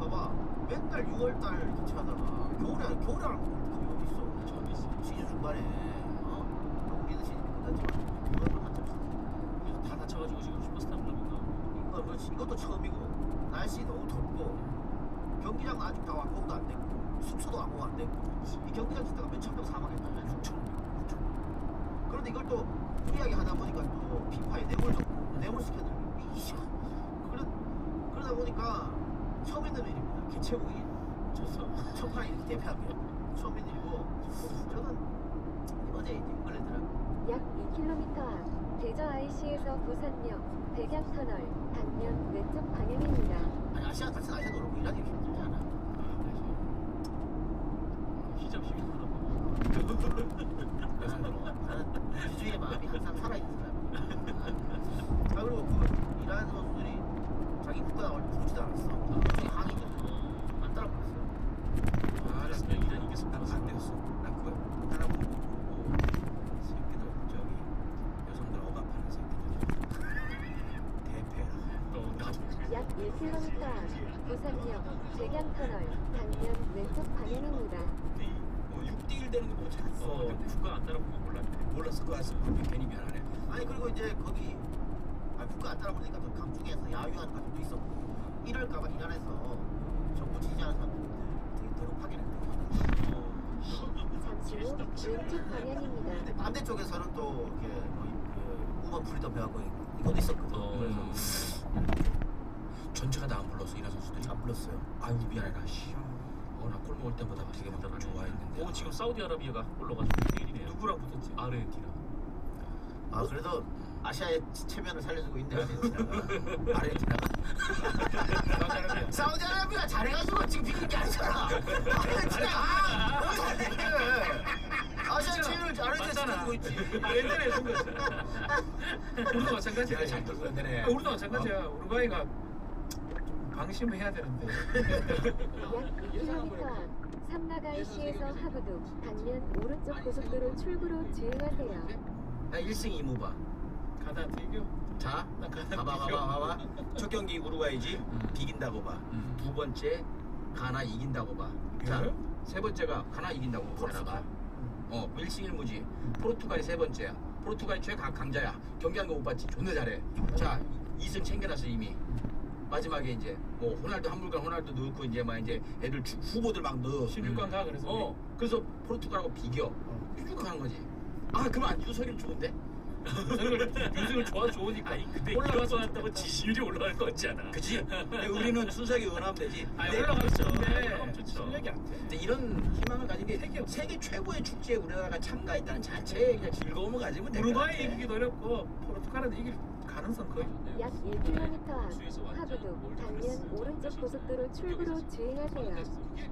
봐봐, 맨날 6월달 개최하다가 겨울에 하는 월드컵이 어디 있어? 처음 있어. 시즌 중반에 우리는 시즌이 끝났지만 이거는 한참 다 다쳐가지고 지금 슈퍼스타 클럽인가? 이것도 처음이고 날씨 너무 덥고 경기장 아직 다 완공도 안 됐고 숙소도 완공 안 됐고 이 경기장 짓다가 몇천 명 사망했잖아요. 6천 명. 그런데 이걸 또 무리하게 하다 보니까 또 피파에 뇌물 줬고 뇌물 스캔들 그러다 보니까 처음 있는 일입니다. 개최국이 졌어. 첫 판에 이렇게 대패한 게 처음 있는 일이고 저는 어제 이제 걸리더라고요. 약 2km 앞 대저 IC에서 부산역 백양터널 반면 왼쪽 방향입니다. 아니 아시아 같은 아시아 노르고 일하기 힘들지 않아. 히잡 시위 하나 나는 민주주의의 마음이 항상 살아있는 사람이야. 아 그리고 그 일하는 선수들이 자기 국가 나올 때 부르지도 않았어. 나중에 항의도 안 따라붙었어. 그랬으면 이란 이겼으면 안 되었어. 난 그걸 따라보고 새끼들 저기 여성들 억압하는 새끼들 대패라. 약 1km 앞 부산역 백양터널 반면 왼쪽 방향입니다. 6대1 되는 거 보고 잤어. 근데 국가 안 따라보면 몰랐을 것 같아. 괜히 미안하네. 아니 그리고 이제 거기 국가 안 따라보니까 또 강중에서 야유하는 가족도 있었고 이럴까봐 이란에서 정부 지지하는 사람들 되게 대놓하게 잠시 후 왼쪽 방향입니다. 근데 반대쪽에서는 또 이렇게 우먼 프리덤 해갖고 이것도 있었거든. 그래서 전체가 다 안 불렀어. 이란 선수들이 안 불렀어요. 아유 미안해라. 씨. 나 골 먹을 때마다 되게 막 좋아했는데. 오 지금 사우디아라비아가 한 골 넣어가지고 1위네요. 누구랑 붙었지? 아르헨티나. 아 그래도 아시아의 체면을 살려주고 있네 아르헨티나가. 사우디아라비아. 사우디아라비아 잘해가지고 지금 비긴 게 아니잖아. 아르헨티나 너무 잘해. 아시아 체면을 아르헨티나 지켜주고 있지. 옛날에 해준 거지. 우리도 마찬가지야. 잘 떴어야 되네. 우리도 마찬가지야. 우루과이가 방심을 해야 되는데. 약 2km 앞 삼나가이시에서 하부도 반면 오른쪽 고속도로 출구로 주행하세요. 나 1승 2무봐. 가다한테 이겨. 자, 나 가다한테 봐봐. 첫 경기 우루과이지 비긴다고 봐. 두 번째 가나 이긴다고 봐. 자, 그래? 세 번째가 가나 이긴다고 보내봐. 1승 1무지. 포르투갈이 세 번째야. 포르투갈이 최강자야. 경기한 거 못 봤지? 존나 잘해. 자, 2승 챙겨놨어 이미. 마지막에 이제 뭐 호날두 한물간 호날두 넣고 이제 막 이제 애들 후보들 막 넣어. 16강 가 그래서. 그래서 포르투갈하고 비겨. 쭉 하는 거지. 아, 그러면 유석이 좋은데? 윤석열 좋으니까. 아니 근데 올라가서 이겨서 한다고 지지율이 올라갈 거 같지 않아? 그치? 근데 우리는 순수하게 응원하면 되지. 아니 근데 올라가면 좋죠. 실력이 안 돼. 근데 이런 희망을 가진 게 세계 최고의 축제에 우리나라가 참가했다는 자체에 그냥 즐거움을 가지면 될것 같아. 우루과이 이기기도 어렵고 포르투갈은 이길 가능성 거의. 약 1km 앞 하부도 반면 오른쪽 고속도로 출구로 주행하세요.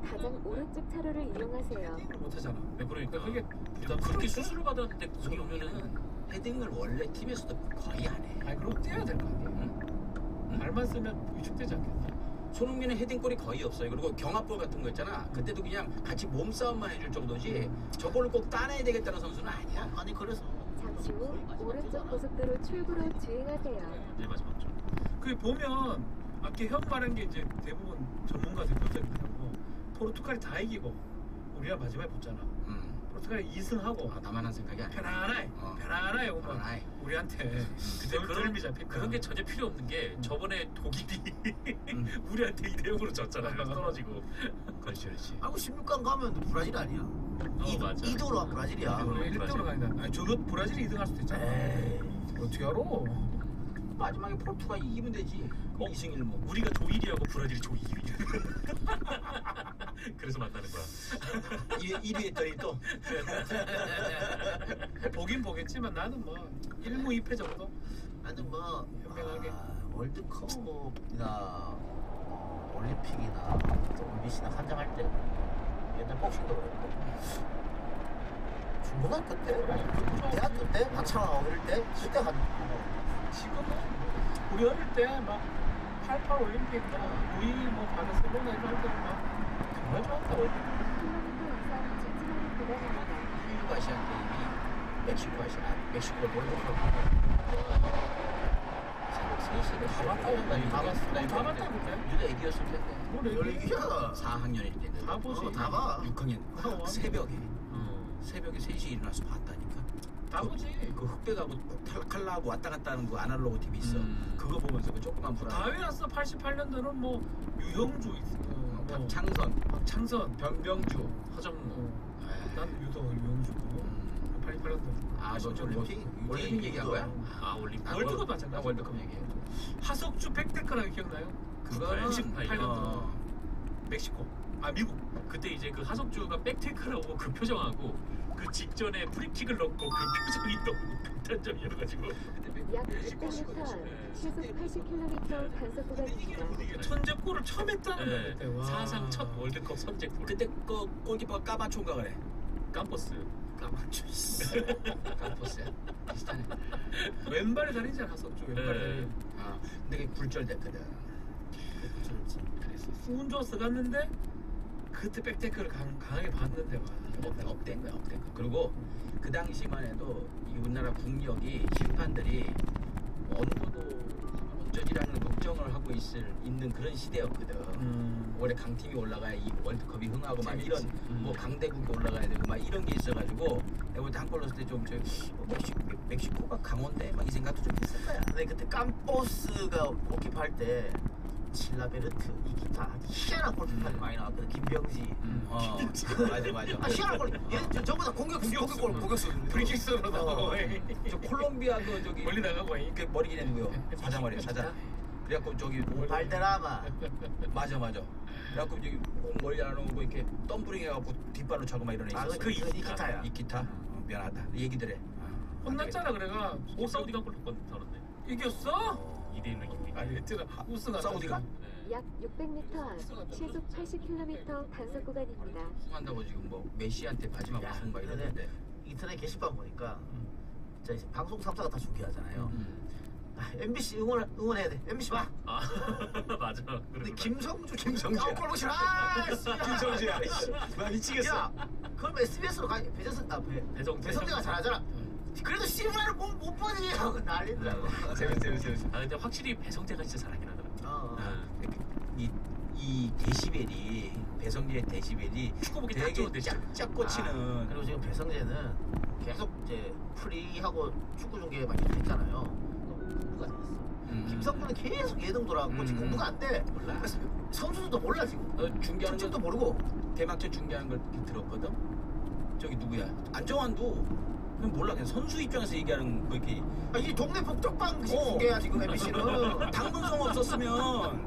가장 오른쪽 차로를 이용하세요. 못하잖아. 그러니까 그게 그렇게 수술을 받았는데 거기 오면은 헤딩을 원래 팀에서도 거의 안 해. 아니 그럼 뛰어야 될 거 아니야. 발만 쓰면 위축되지 않겠나? 손흥민은 헤딩골이 거의 없어요. 그리고 경합볼 같은 거 있잖아. 그때도 그냥 같이 몸싸움만 해줄 정도지 저거를 꼭 따내야 되겠다는 선수는 아니야. 아니 그래서 잠시 후 오른쪽 고속도로 출구로 주행하세요. 네 마지막죠. 그 보면 아까 형 말한 게 이제 대부분 전문가들 분석이더라고. 포르투갈이 다 이기고 우리가 마지막에 붙잖아. 포르투갈이 2승하고 나만 한 생각이 아니야. 편안하게 오면 편안하게. 우리한테 근데 그런 게 전혀 필요 없는 게 저번에 독일이 우리한테 2대0으로 졌잖아요. 떨어지고. 그렇지. 아고 16강 가면 브라질 아니야. 맞아. 2도로 브라질이야. 우리 1등으로 가니까 아니 저거 브라질이 2등 할 수도 있잖아. 에이. 어떻게 알아? 마지막에 포르투갈 이기면 되지. 2승 1무. 우리가 조 1위하고 브라질이 조 2위. 그래서 만나는 거야. 1위 했더니 또. 보긴 보겠지만 나는 뭐 1무 2패 정도? 나는 뭐 현명하게. 월드컵이나 올림픽이나 또 올비시나 한정할 때 옛날 복싱도 그랬고 중고등학교 때, 대학교 때, 학창하고 이럴 때 그때 한 지금은 우리 어릴 때 막 88 올림픽 우이 뭐 바르셀로나 이런 때는 막 정말 좋았다. 1km 이상 직진하는 구간입니다. 한국 아시안 게임이 멕시코 월드컵 새벽 3시에 다 봤다. 다 봤어. 다 봤다 그때. 우리가 애기였을 텐데. 뭘 열기야. 4학년일 때인데. 다 보지. 다 봐. 6학년 어. 새벽에 3시에 일어나서 봤다니까. 다 바보지. 그 흑백하고 칼라하고 왔다 갔다 하는 그 아날로그 TV 있어. 그거 보면서 그 조그만 불안. 다 해놨어. 88년도는 뭐 유형주 있어. 박창선, 박창선, 변병주, 허정무. 난 유도 유형주고. 88년도. 아너 올림픽 얘기한 거야? 아 올림픽. 월드컵 나 마찬가지. 월드컵 얘기해. 하석주 백테크라고 기억나요? 그거는 98년도. 멕시코. 아 미국. 그때 이제 그 하석주가 백테크라고 그 표정하고 그 직전에 프리킥을 넣고 그 표정이 너무 극단적이어가지고 약 600m 시속 80km 단속 구간입니다. 천재골을 처음 했다는 거야 네, 그때. 와. 사상 첫 월드컵 선제골. 그때 그 골키퍼 까마초인가 그래. 깜버스. 까마초. 까마포스야. 비슷하네. 왼발이 다리잖아 하석주 왼발이 네. 다리. 아, 근데 그게 굴절됐거든. 그래서 운 좋았어 갔는데 그때 백테크를 강하게 봤는데 와. 업된 거야, 업된 거. 그리고 그 당시만 해도 이 우리나라 국력이 심판들이 언더도 어쩌지라는 걱정을 하고 있는 그런 시대였거든. 올해 강팀이 올라가야 이 월드컵이 흥하고 막 이런 뭐 강대국이 올라가야 되고 막 이런 게 있어가지고 내가 볼 때 한 골 넣었을 때 좀 멕시코가 강원데 막 이 생각도 좀 했을 거야. 근데 그때 깜포스가 골키퍼 할때 칠라베르트, 이기타 희한한 골키퍼들이 많이 나왔거든. 김병지. 맞아. 아 희한한 골. 얘 전부 다 공격수. 프리킥스로 나가고 저 콜롬비아 그 저기 멀리 나가고 그 머리 기는 거요. 사자 머리야, 사자. 그래갖고 저기 발데라마. 맞아. 그래갖고 저기 머리 안 오고 이렇게 덤블링 해갖고 뒷발로 차고 막 이런 애 있었어. 그 이기타야. 이기타. 미안하다. 얘기들 해. 혼났잖아 그래가 사우디가 골 넣었는데 이겼어? 2대1로 이기니까. 아니 했잖아 우승한 사우디가? 약 600m 앞 시속 80km 단속 구간입니다. 한다고 지금 뭐 메시한테 마지막 야, 우승 막 이러는데. 인터넷 게시판 보니까 자 이제 방송 3사가 다 중계하잖아요. MBC 응원해야 돼. MBC 봐. 아 맞아. 근데 김성주야. 골 보시라. 김성주야. 나 미치겠어. 야, 그럼 SBS로 가. 배성재가 잘하잖아. 그래도 CV를 못 보지 하고 난리더라고. 재밌어. 아 근데 확실히 배성재가 진짜 잘하긴 하더라고. 이 데시벨이 배성재의 데시벨이 축구 보기 딱 되게 좋은 데시벨. 쫙 꽂히는. 그리고 지금 배성재는 계속 이제 프리하고 축구 중계 많이 했잖아요. 공부가 됐어. 김성구는 계속 예능 돌아가고 지금 공부가 안 돼. 몰라. 그래서 선수들도 몰라 지금. 중계하는 도 것도 모르고. 대막전 중계하는 걸 들었거든. 저기 누구야? 안정환도 그냥 몰라. 그냥 선수 입장에서 얘기하는 거 이렇게. 이 동네 복덕방 중계야 지금 MBC는. 당근성 없었으면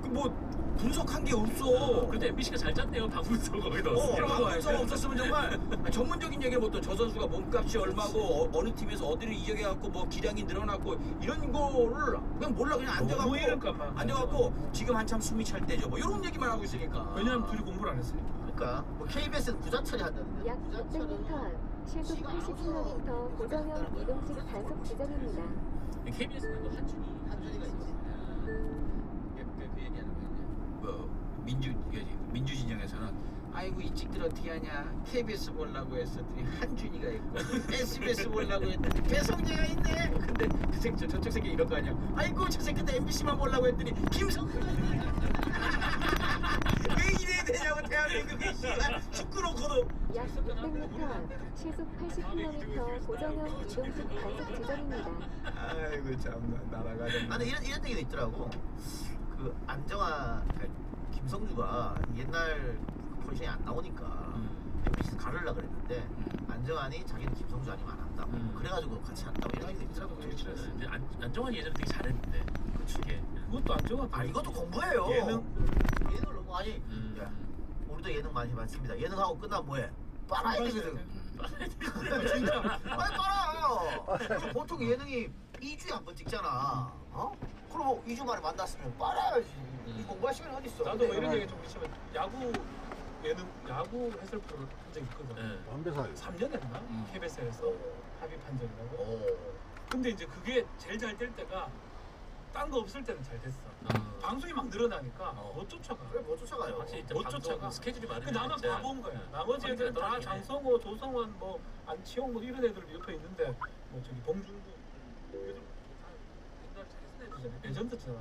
그 뭐 분석한 게 없어. 근데 MBC가 잘 짰네요. 방문석 거기 넣었어. 당근성 없었으면 정말 전문적인 얘기를 못해. 저 선수가 몸값이 얼마고 어느 팀에서 어디를 이적해갖고 뭐 기량이 늘어났고 이런 거를 그냥 몰라. 그냥 앉아갖고 지금 한참 숨이 찰 때죠. 뭐 이런 얘기만 하고 있으니까. 왜냐면 둘이 공부를 안 했으니까. 그러니까 뭐 KBS는 부자 처리한다는데. 약 600m 앞 시속 80km 고정형 이동식 단속 지점입니다. KBS는 또 한준이가 있어. 그 얘기하는 거야. 뭐 민주 진영에서는 아이고 이 찍들 어떻게 하냐. KBS 보려고 했었더니 한준이가 있고 SBS 보려고 했더니 배성재가 있네. 근데 그 새끼 저쪽 새끼 이런 거 아니야. 아이고 저 새끼도 MBC만 보려고 했더니 김성근이 왜 이래야 되냐고. 대한민국이 축구 놓고도. 약 600m 앞 시속 80km 고정형 이동식 단속 지점입니다. 아이고 참나 날아가겠네. 나는 이런 얘기도 있더라고. 그 안정환, 김성주가 옛날 포지션이 안 나오니까 MBC 가르려 그랬는데 안정환이 자기는 김성주 아니면 안 한다. 그래가지고 같이 한다고 이런 얘기도 있더라고. 근데 안정환이 예전에 되게 잘했는데. 그게. 그것도 안 좋아. 아 이것도 공부예요. 예능을 너무 많이. 야, 우리도 예능 많이 해봤습니다. 예능하고 끝나면 뭐해? 빨아야 되거든. 진짜. 빨리 빨아. 보통 예능이 2주에 한 번 찍잖아. 어? 그럼 뭐 2주 만에 만났으면 빨아야지. 공부할 시간이 어디 있어? 나도 뭐 이런 얘기 좀 그렇지만 야구 해설프를 한 적이 있거든. 완배사예요. 3년 했나? KBS에서 합의 판정이라고. 근데 이제 그게 제일 잘 될 때가 딴 거 없을 때는 잘 됐어. 방송이 막 늘어나니까 못 쫓아가. 그래 못 쫓아가요. 확실히 못 쫓아가. 스케줄이 그 많으면 나만 진짜. 바본 거야. 나머지 애들은 다 장성호, 조성원, 뭐 안치홍 뭐 이런 애들 옆에 있는데 뭐 저기 봉준구 얘들 다 옛날 잘했던 애들 레전드잖아.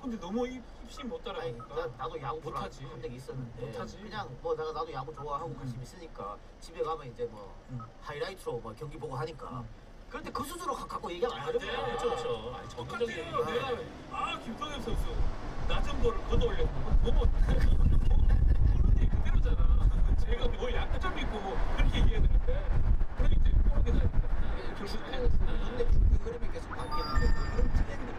근데 너무 입시 못 아니 따라가니까 나도 야구 못하지. 한 적이 있었는데 못하지. 그냥 뭐 나도 야구 좋아하고 관심 있으니까 집에 가면 이제 뭐 하이라이트로 뭐 경기 보고 하니까 그런데 그 수준으로 갖고 얘기하면 안 되는 거야. 그렇죠. 아니, 똑같아요. 전문적인 내가 김성엽 선수 낮은 볼을 걷어올렸고 너무 그런데 그대로잖아. 제가 뭐 약점 있고 뭐 그렇게 얘기했는데 그렇게 이제 그렇게 나니까 결국에는 근데 축구 흐름이 계속 바뀌는데 그런 트렌드를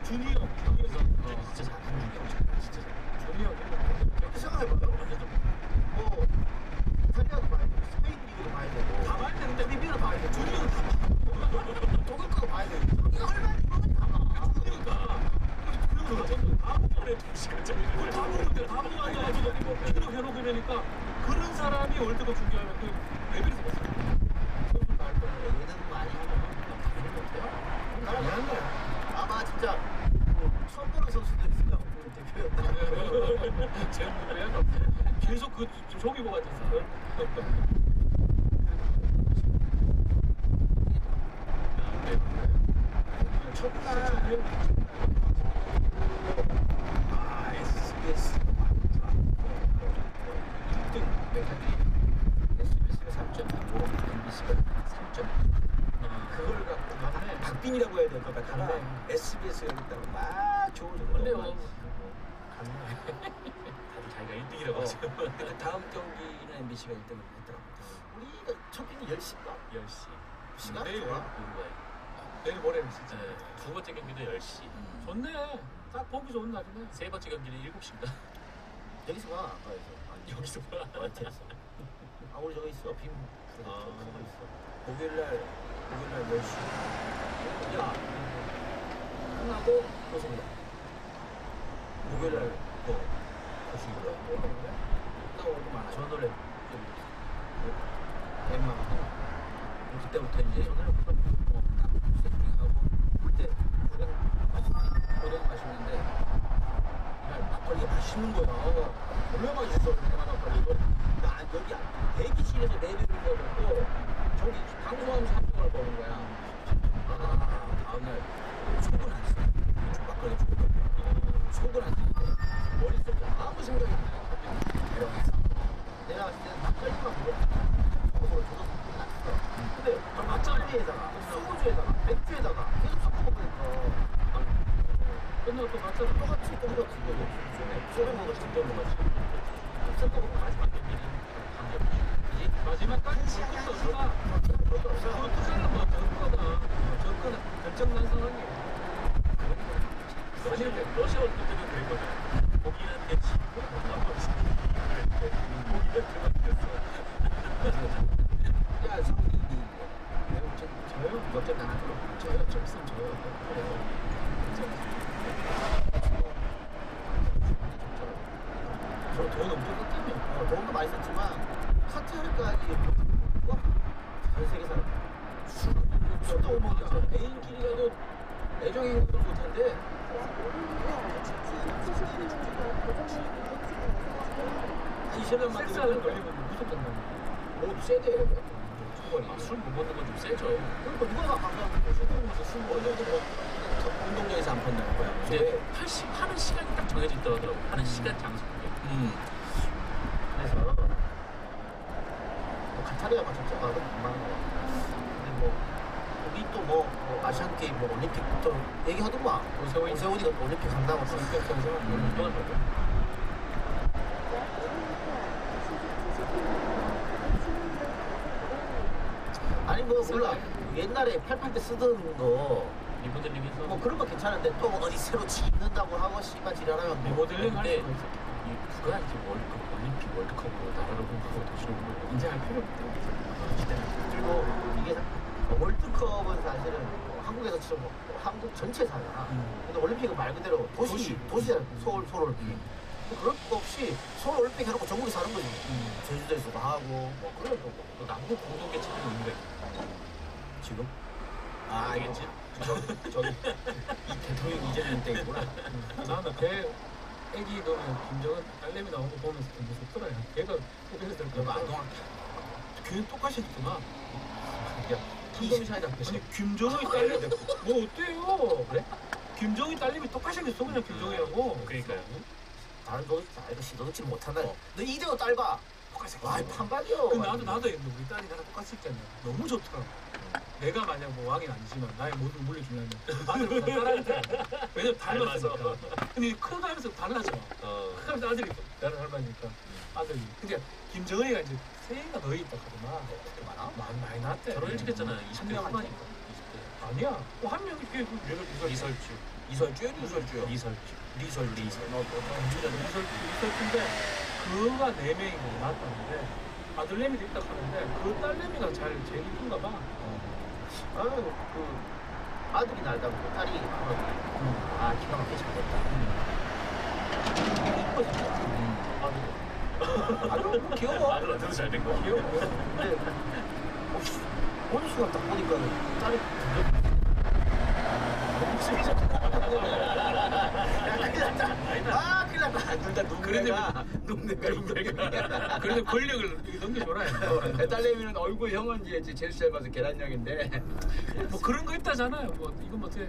준이 형 진짜 잘하는 중이야. 진짜 잘. 준이 형 이렇게 생각해봐요. 뭐 이탈리아도 봐야 되고 스페인 리그도 봐야 되고 다 봐야 되는데 리비아도 봐야 되고 준이 형은 다 봐. 독일 거도 봐야 되고 이거 얼마나 이거는 다 봐. 그러니까 다 보는데 다 보는데 다 보고 앉아가지고 키로 해놓고 이러니까 그런 사람이 월드컵 중계하면 그 레벨에서 봤어. 선수 나올 거 예능 많이 하면 당연히 못해요. 미안한 거야. 아마 진짜 뭐 처음 보는 선수들 있으니까 대표였다. 제일 그래야 계속 그 조기고 같았어. 첫날 SBS 1등 매장이 SBS가 3.2고 MBC가 3.2. 그걸 갖고 박빙이라고 해야 될 것 같다가 SBS가 있다고 막 좋은 그래요. 갔네. 다들 자기가 1등이라고 하죠. 근데 그 다음 경기는 MBC가 1등을 했더라고. 우리가 첫 경기 10시인가? 10시. 시간 내일 좋아. 우루과이. 내일 모레는 진짜. 네, 두 번째 경기도 10시. 좋네. 딱 보기 좋은 날이네. 세 번째 경기는 7시인가? 여기서 봐. 아까에서. 아니 여기서 봐. 와이트에서. 아 우리 저기 있어. 빔 그거 아. 그거 있어. 목요일날 10시. 야 끝나고 고속이다. 목요일날 고속이다. 끝나고 오고 많아. 저 노래 엠마 그때부터 이제 세팅하고 그때 고등 마시는데 야, 막걸리가 맛있는 거야. 얼마나 맛있어 대만 막걸리. 이거 나 여기 대기실에서 레벨을 먹고 저기 방송하면서 합성을 먹은 거야. 다음날 속은 안 써. 막걸리 죽을 거야. 속은 안 쓰는데 머릿속에 아무 생각이 안 나요. 내가 봤을 때는 막걸리만 먹어. 그걸 줘도 상관이 안 써. 근데 막걸리에다가 소주에다가 맥주에다가 계속 섞어 먹으니까 끝나고 또 맞잖아. 똑같이 이거 소주 먹을 진짜 먹었지. 섞어 먹고 마지막 경기는 마지막까지 볼 것도 없다. 그거 투자는 뭐 저거다. 저거는 결정난 상황이야. 러시아 올때 그랬거든. 고기한테 지고 나머지 고기한테만 됐어. 야 성이 저요? 몇점 나눠? 저요? 좀 있으면 저요. 저 돈 엄청 썼다며. 돈도 많이 썼지만 카타르까지 전 세계 사람 술도 먹자. 애인끼리 가도 애정 행동을 못한대. 이 세상 섹스하는 만들면 걸리면 무조건 나. 모두 세대. 초벌이. 술 못 먹는 건 좀 세죠. 그러니까 누가 강조하는 술 먹으면서 술 먹어. 어제도 뭐 운동장에서 안 판다는 거야. 근데 하는 시간이 딱 정해져 있더라고. 하는 시간 장소. 그래서 뭐 카타르야만 전체가 얼마나 근데 뭐 우리 또 뭐 아시안 게임 뭐 올림픽부터 얘기하더만 오세훈이가 또 올림픽 간다고 아니 뭐 몰라 옛날에 88때 쓰던 거 리모델링해서 뭐 그런 거 괜찮은데 또 어디 새로 짓는다고 하고 씨발 지랄하면 뭐 리모델링 할 근데 수가 있어. 누가 이제 올림픽 월드컵으로 나라를 공부하고 도시를 공부하고 이제 할 필요 없다. 그리고 이게 월드컵은 사실은 뭐 한국에서 치면 뭐 한국 전체 사잖아. 근데 올림픽은 말 그대로 도시잖아. 서울 올림픽. 뭐 그럴 거 없이 서울 올림픽 해놓고 전국에서 하는 거지. 제주도에서도 하고 뭐 그런 거고. 또 남북 공동개 체는 의미가 있다. 지금? 아 알겠지? 저기 이 대통령 이재명 때구나. 나는 걔 애기 그러면 김정은 딸내미 나온 거 보면서 좀 무섭더라. 걔가 후배들 그럼 안동학 교육 똑같이 했구나. 야 김범희 차이 잡혔어. 아니 김정은이 딸내미 뭐 어때요? 그래? 김정은이 딸내미 똑같이 생겼어 그냥 김정은이라고. 그러니까요. 다른 거 나이가 시도치 못한다. 너 이대호 딸 봐. 똑같이 와, 생겼어. 판박이요. 그 나도 했는데 우리 딸이 나랑 똑같이 있잖아. 너무 좋더라고. 내가 만약 뭐 왕이 아니지만 나의 모든 물려주려면 아들보다 딸한테 왜냐면 닮았으니까. 근데 커가면서 달라져. 커가면서 아들이 나를 닮으니까 아들이. 근데 김정은이가 이제 세이가 더 있다 하더만. 많이 났대. 결혼 일찍 했잖아. 20대 명 후반이니까. 아니야. 한 명이 걔 얘가 이설주. 이설주야 유설주야. 리설주. 리설주. 이설주인데 그가 4명이고 낳았다는데 아들내미도 있다 하는데 그 딸내미가 제일 이쁜가 봐. 나는 그 아들이 날다 보고 딸이 아 기가 막히게 잘 됐다. 이뻐 진짜. 아들 귀여워. 아들한테도 잘 된 거. 귀여워. 근데 어느 순간 딱 보니까는 딸이 너무 야 큰일 났다. 아 큰일 났다. 둘다 눈매가 그래도 권력을 넘겨줘라. 내 딸내미는 얼굴 형은 이제 제수 잘 봐서 계란형인데 뭐 그런 거 있다잖아요. 뭐 이건 뭐 어떻게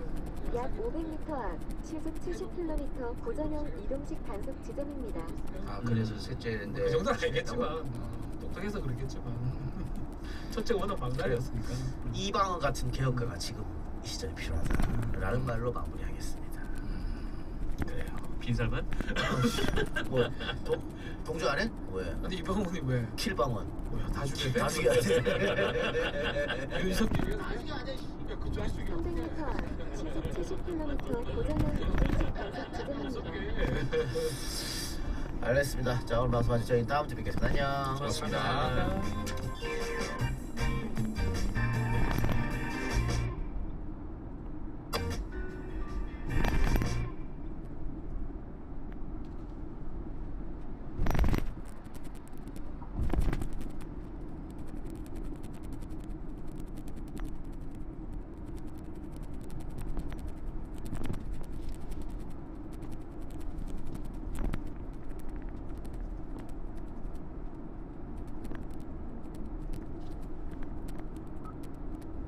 약 500m 앞 시속 70km 고전형 이동식 단속 지점입니다. 아 그래서 셋째인데 그 정도는 아니겠지만 똑똑해서 그렇겠지만 첫째가 워낙 막달이었으니까. 이방원 같은 개혁가가 지금 이 시절에 필요하다라는 말로 마무리하겠습니다. 그래요. 빈살만? 뭐 동조 안 해? 왜? 근데 이방원이 왜? 킬방원. 뭐야 다 죽여야 돼? 다 죽여야 돼. 윤석열이 다 죽여야 돼. 그쪽 약 300m 앞 시속 70km 고전형 이동식 단속 지점입니다. 알겠습니다. 자 오늘 방송 마치죠. 저희 다음 주에 뵙겠습니다. 안녕. 고맙습니다.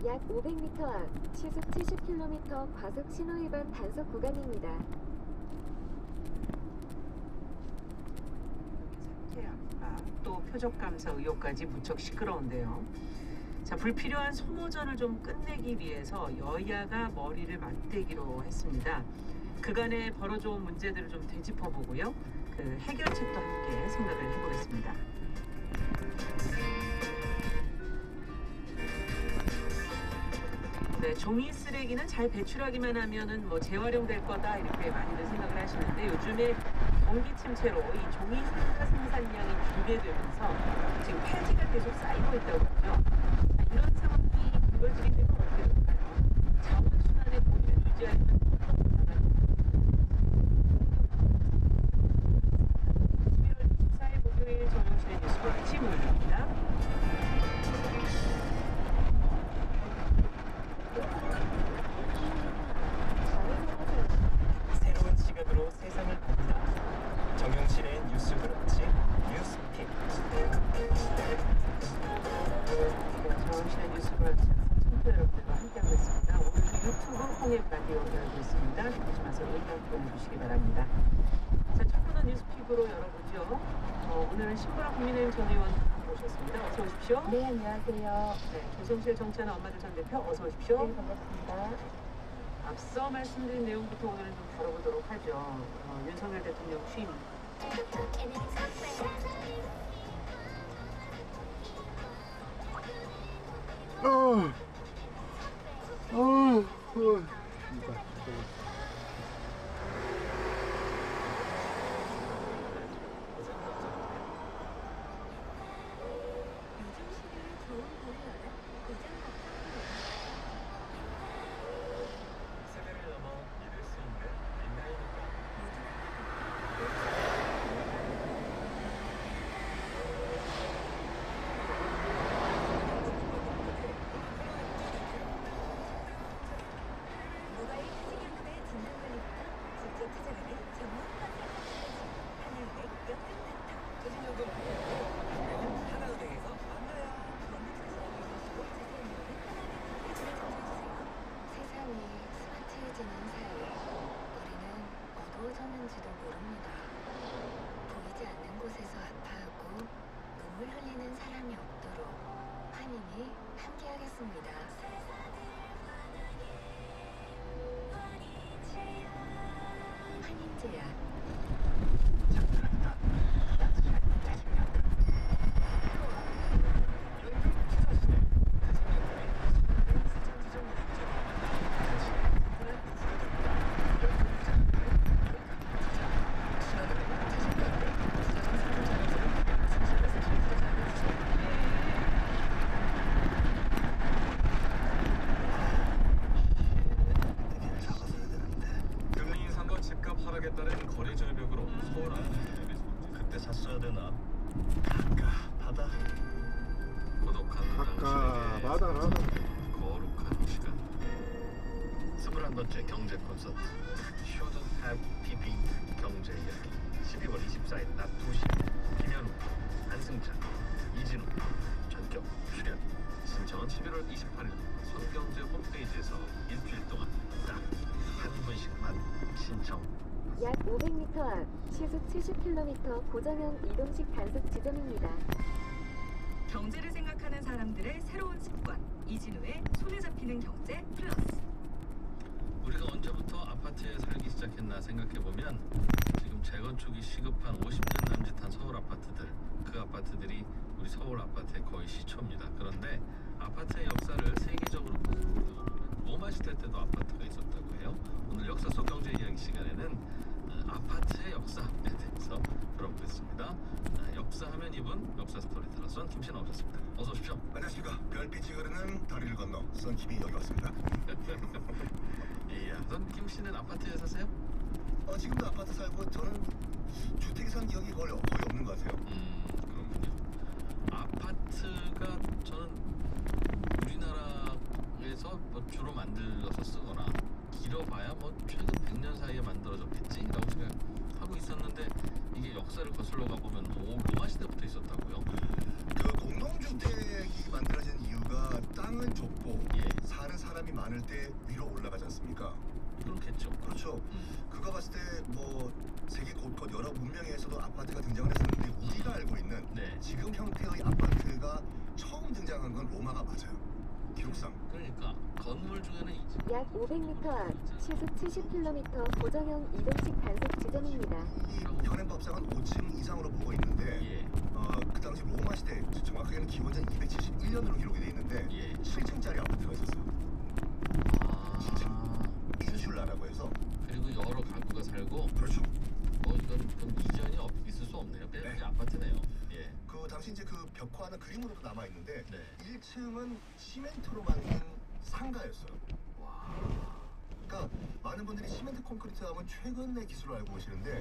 약 500m 앞 시속 70km 과속 신호위반 단속 구간입니다. 또 표적 감사 의혹까지 무척 시끄러운데요. 자, 불필요한 소모전을 좀 끝내기 위해서 여야가 머리를 맞대기로 했습니다. 그간에 벌어져온 문제들을 좀 되짚어보고요. 그 해결책도 함께 생각을 해보겠습니다. 네, 종이 쓰레기는 잘 배출하기만 하면은 뭐 재활용될 거다 이렇게 많이들 생각을 하시는데 요즘에 경기 침체로 이 종이 상가 생산량이 줄게되면서 지금 폐지가 계속 쌓이고 있다고 하죠. 자, 이런 상황이 불거지게 되면 어떻게 될까요? 자원순환의 고리를 유지하려면 어떤 방안을 11월 24일 목요일 정용실의 뉴스브런치 모입니다. 새로운 시각으로 세상을 봅니다. 정용실의 뉴스 브런치 뉴스픽. 정용실의 뉴스 브런치 청취자 여러분들과 함께하고 있습니다. 오늘 유튜브 홍익 라디오 열고 있습니다. 보지 마세요. 의견 보내주시기 바랍니다. 자, 첫 번째 뉴스픽으로 열어보죠. 오늘은 신보라 국민의힘 전 의원 모셨습니다. 어서 오십시오. 네, 안녕하세요. 네, 조성실 정치하는 엄마들 전 대표 어서 오십시오. 네, 반갑습니다. 앞서 말씀드린 내용부터 오늘은 좀 다뤄보도록 하죠. 윤석열 대통령 취임. 세대를 넘어 믿을 수 있는 민낯입니까? 있습니다. 환인제약 금리 인상과 집값 하락에 따른 거래 절벽으로 서울 그때 샀어야 되나? 고독한 가까바다. 거룩한 시간. 21번째 경제 콘서트 Shouldn't Have PB 경제 이야기 12월 24일 낮 2시 김현우, 한승찬, 이진우 전격 출연. 신청은 11월 28일 손경제 홈페이지에서 일주일 동안 딱 한 분씩만 신청. 약 500m 앞 시속 70km 고정형 이동식 단속 지점입니다. 경제를 생각하는 사람들의 새로운 습관. 이진우의 손에 잡히는 경제 플러스. 우리가 언제부터 아파트에 살기 시작했나 생각해보면 지금 재건축이 시급한 50년 남짓한 서울 아파트들, 그 아파트들이 우리 서울 아파트의 거의 시초입니다. 그런데 아파트의 역사를 세계적으로 보면 로마 시대 때도 아파트가 있었다고 해요. 오늘 역사 속 경제 이야기 시간에는 아파트의 역사에 대해서 들어보겠습니다. 역사하면 이분 역사 스토리텔러 썬킴 씨 나오셨습니다. 어서 오십시오. 안녕하십니까. 별빛이 흐르는 다리를 건너 썬킴이 여기 왔습니다. 이야, 썬킴 씨는 아파트에 사세요? 지금도 아파트 살고 저는 주택에 산 기억이 거의 없는 것 같아요. 그렇군요. 아파트가 저는 우리나라에서 뭐 주로 만들어서 쓰거나 길어봐야 뭐 최근 100년 사이에 만들어졌겠지라고 생각하고 있었는데 이게 역사를 거슬러 가보면 로마 시대부터 있었다고요? 그 공동주택이 만들어진 이유가 땅은 좁고 사는 사람이 많을 때 위로 올라가지 않습니까? 그렇겠죠. 그렇죠. 그거 봤을 때 뭐 세계 곳곳 여러 문명에서도 아파트가 등장을 했었는데 우리가 알고 있는 지금 형태의 아파트가 처음 등장한 건 로마가 맞아요. 기록상. 그러니까 건물 중에는 약 500m 앞 시속 70km 고정형 이동식 단속 지점입니다. 이 현행법상은 5층 이상으로 보고 있는데 그 당시 로마 시대 정확하게는 기원전 271년으로 기록이 돼 있는데 7층짜리 아파트가 있었어요. 7층 인슐라라고 해서. 그리고 여러 가구가 살고. 그렇죠. 이건 이전이 있을 수 없네요. 그냥 아파트네요. 예. 그 당시 이제 그 벽화는 그림으로도 남아 있는데 1층은 시멘트로 만든 상가였어요. 그러니까 많은 분들이 시멘트 콘크리트 하면 최근의 기술을 알고 계시는데